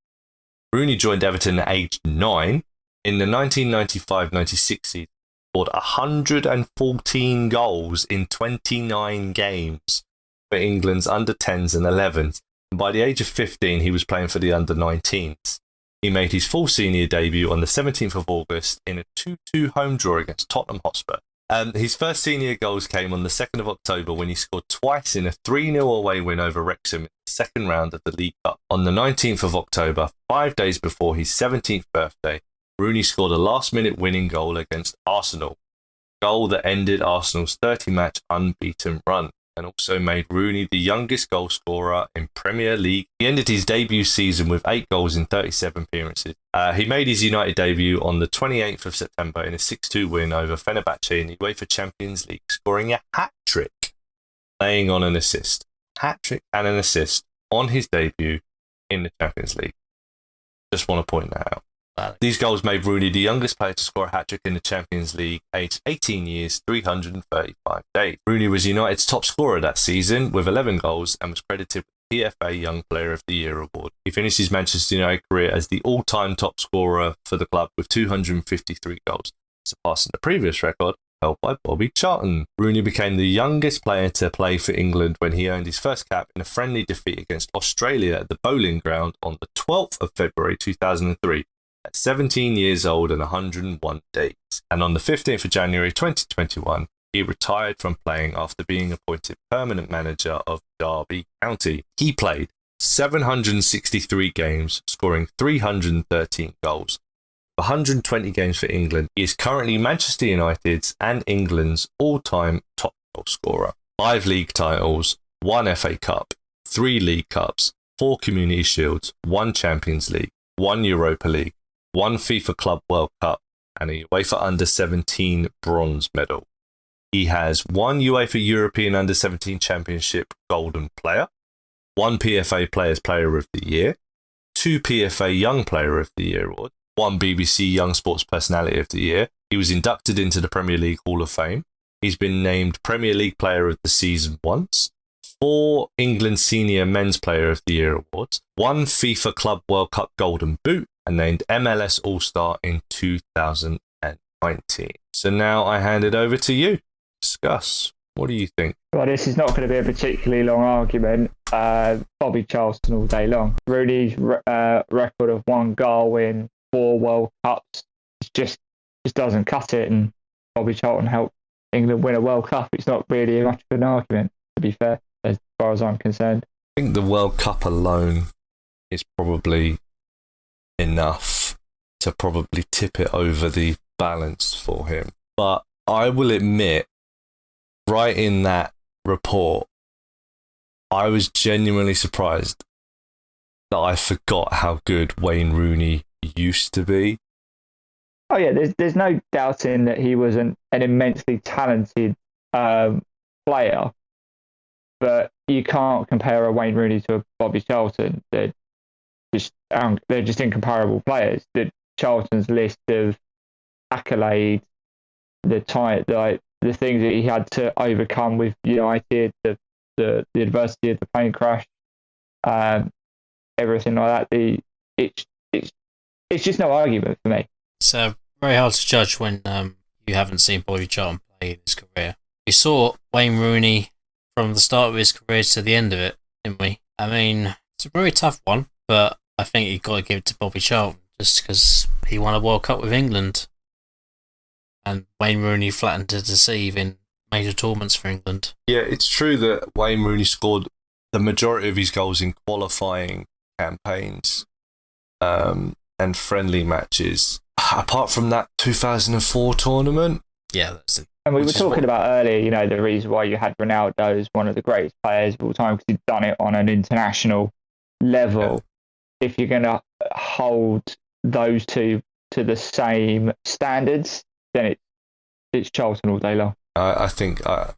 Rooney joined Everton at age 9 in the 1995-96 season, scored 114 goals in 29 games for England's under-10s and 11s, and by the age of 15 he was playing for the under-19s. He made his full senior debut on the 17th of August in a 2-2 home draw against Tottenham Hotspur. His first senior goals came on the 2nd of October when he scored twice in a 3-0 away win over Wrexham in the second round of the League Cup. On the 19th of October, 5 days before his 17th birthday, Rooney scored a last-minute winning goal against Arsenal, a goal that ended Arsenal's 30-match unbeaten run, and also made Rooney the youngest goal scorer in Premier League. He ended his debut season with 8 goals in 37 appearances. He made his United debut on the 28th of September in a 6-2 win over Fenerbahce in the UEFA Champions League, scoring a hat-trick, laying on an assist. Hat-trick and an assist on his debut in the Champions League. Just want to point that out. These goals made Rooney the youngest player to score a hat-trick in the Champions League, aged 18 years, 335 days. Rooney was United's top scorer that season with 11 goals and was credited with the PFA Young Player of the Year award. He finished his Manchester United career as the all-time top scorer for the club with 253 goals, surpassing the previous record held by Bobby Charlton. Rooney became the youngest player to play for England when he earned his first cap in a friendly defeat against Australia at the Bowling Ground on the 12th of February 2003. At 17 years old and 101 days. And on the 15th of January 2021, he retired from playing after being appointed permanent manager of Derby County. He played 763 games, scoring 313 goals. 120 games for England. He is currently Manchester United's and England's all-time top goal scorer. 5 league titles, 1 FA Cup, 3 League Cups, 4 Community Shields, 1 Champions League, 1 Europa League, 1 FIFA Club World Cup, and a UEFA Under-17 bronze medal. He has 1 UEFA European Under-17 Championship Golden Player, 1 PFA Players Player of the Year, 2 PFA Young Player of the Year awards, 1 BBC Young Sports Personality of the Year. He was inducted into the Premier League Hall of Fame. He's been named Premier League Player of the Season once, 4 England Senior Men's Player of the Year awards, 1 FIFA Club World Cup Golden Boot, and named MLS All-Star in 2019. So now I hand it over to you. Discuss. What do you think? Well, this is not going to be a particularly long argument. Bobby Charlton all day long. Rooney's record of 1 goal in 4 World Cups just doesn't cut it, and Bobby Charlton helped England win a World Cup. It's not really much of an argument, to be fair, as far as I'm concerned. I think the World Cup alone is probably enough to probably tip it over the balance for him. But I will admit, right in that report, I was genuinely surprised that I forgot how good Wayne Rooney used to be. Oh yeah, there's no doubting that he was an immensely talented player, but you can't compare a Wayne Rooney to a Bobby Charlton. They're just incomparable players. The Charlton's list of accolades, the things that he had to overcome with United, the adversity of the plane crash, everything like that. It's just no argument for me. It's very hard to judge when you haven't seen Bobby Charlton play in his career. We saw Wayne Rooney from the start of his career to the end of it, didn't we? I mean, it's a very tough one, but I think you've got to give it to Bobby Charlton just because he won a World Cup with England. And Wayne Rooney flattened to deceive in major tournaments for England. Yeah, it's true that Wayne Rooney scored the majority of his goals in qualifying campaigns and friendly matches. Apart from that 2004 tournament. Yeah, that's it. And we were talking about earlier, the reason why you had Ronaldo as one of the greatest players of all time, because he'd done it on an international level. Yeah. If you're going to hold those two to the same standards, then it's Charlton all day long. I think, I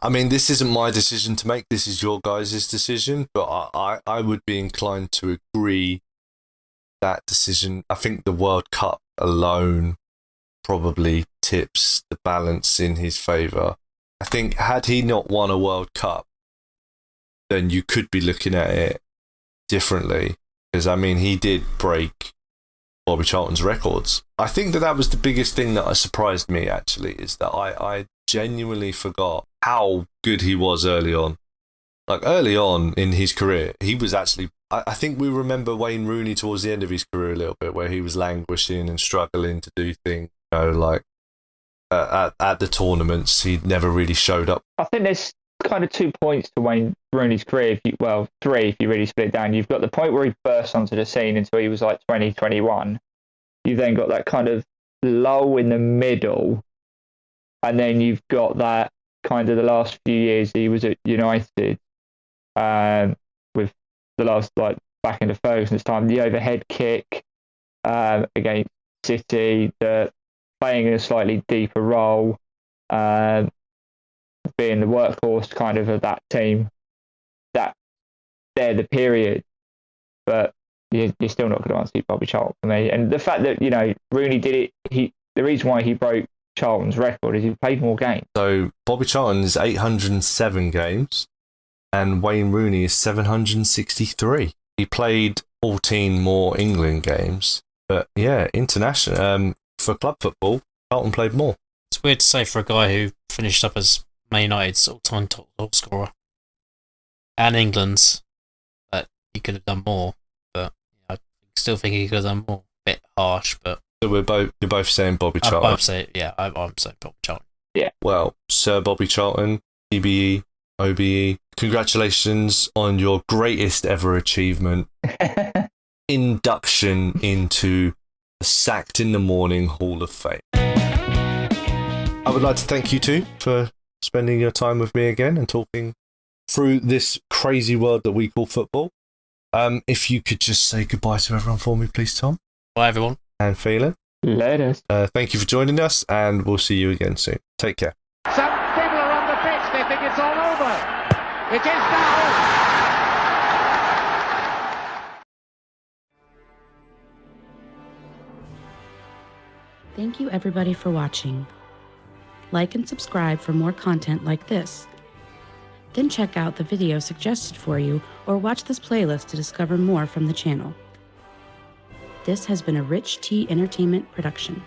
mean, this isn't my decision to make. This is your guys' decision, but I would be inclined to agree that decision. I think the World Cup alone probably tips the balance in his favour. I think had he not won a World Cup, then you could be looking at it differently. Because, I mean, he did break Bobby Charlton's records. I think that was the biggest thing that surprised me, actually, is that I genuinely forgot how good he was early on. Like, early on in his career, he was actually... I think we remember Wayne Rooney towards the end of his career a little bit, where he was languishing and struggling to do things, you know, like at the tournaments, he never really showed up. I think there's kind of 2 points to Wayne Rooney's career, three if you really split it down. You've got the point where he burst onto the scene until he was like 20, 21. You've then got that kind of lull in the middle, and then you've got that kind of the last few years he was at United, with the last, like, back into Ferguson's time, the overhead kick against City, the playing in a slightly deeper role, being the workhorse kind of that team. That they're the period, but you're still not going to unseat Bobby Charlton for me. And the fact that, you know, Rooney did it, the reason why he broke Charlton's record is he played more games. So Bobby Charlton is 807 games, and Wayne Rooney is 763. He played 14 more England games, but yeah, international for club football, Charlton played more. It's weird to say for a guy who finished up as Man United's all-time top scorer and England's, that he could have done more, but I still think he could have done more. A bit harsh, but so you're both saying Bobby Charlton. I'm saying Bobby Charlton. Yeah. Well, Sir Bobby Charlton, TBE, OBE, congratulations on your greatest ever achievement. Induction into the Sacked in the Morning Hall of Fame. I would like to thank you two for spending your time with me again and talking through this crazy world that we call football. If you could just say goodbye to everyone for me, please, Tom. Bye, everyone. And Thelan. Later. Thank you for joining us, and we'll see you again soon. Take care. Some people are on the pitch, they think it's all over. It is now. Thank you everybody for watching. Like and subscribe for more content like this. Then check out the video suggested for you or watch this playlist to discover more from the channel. This has been a Rich T Entertainment production.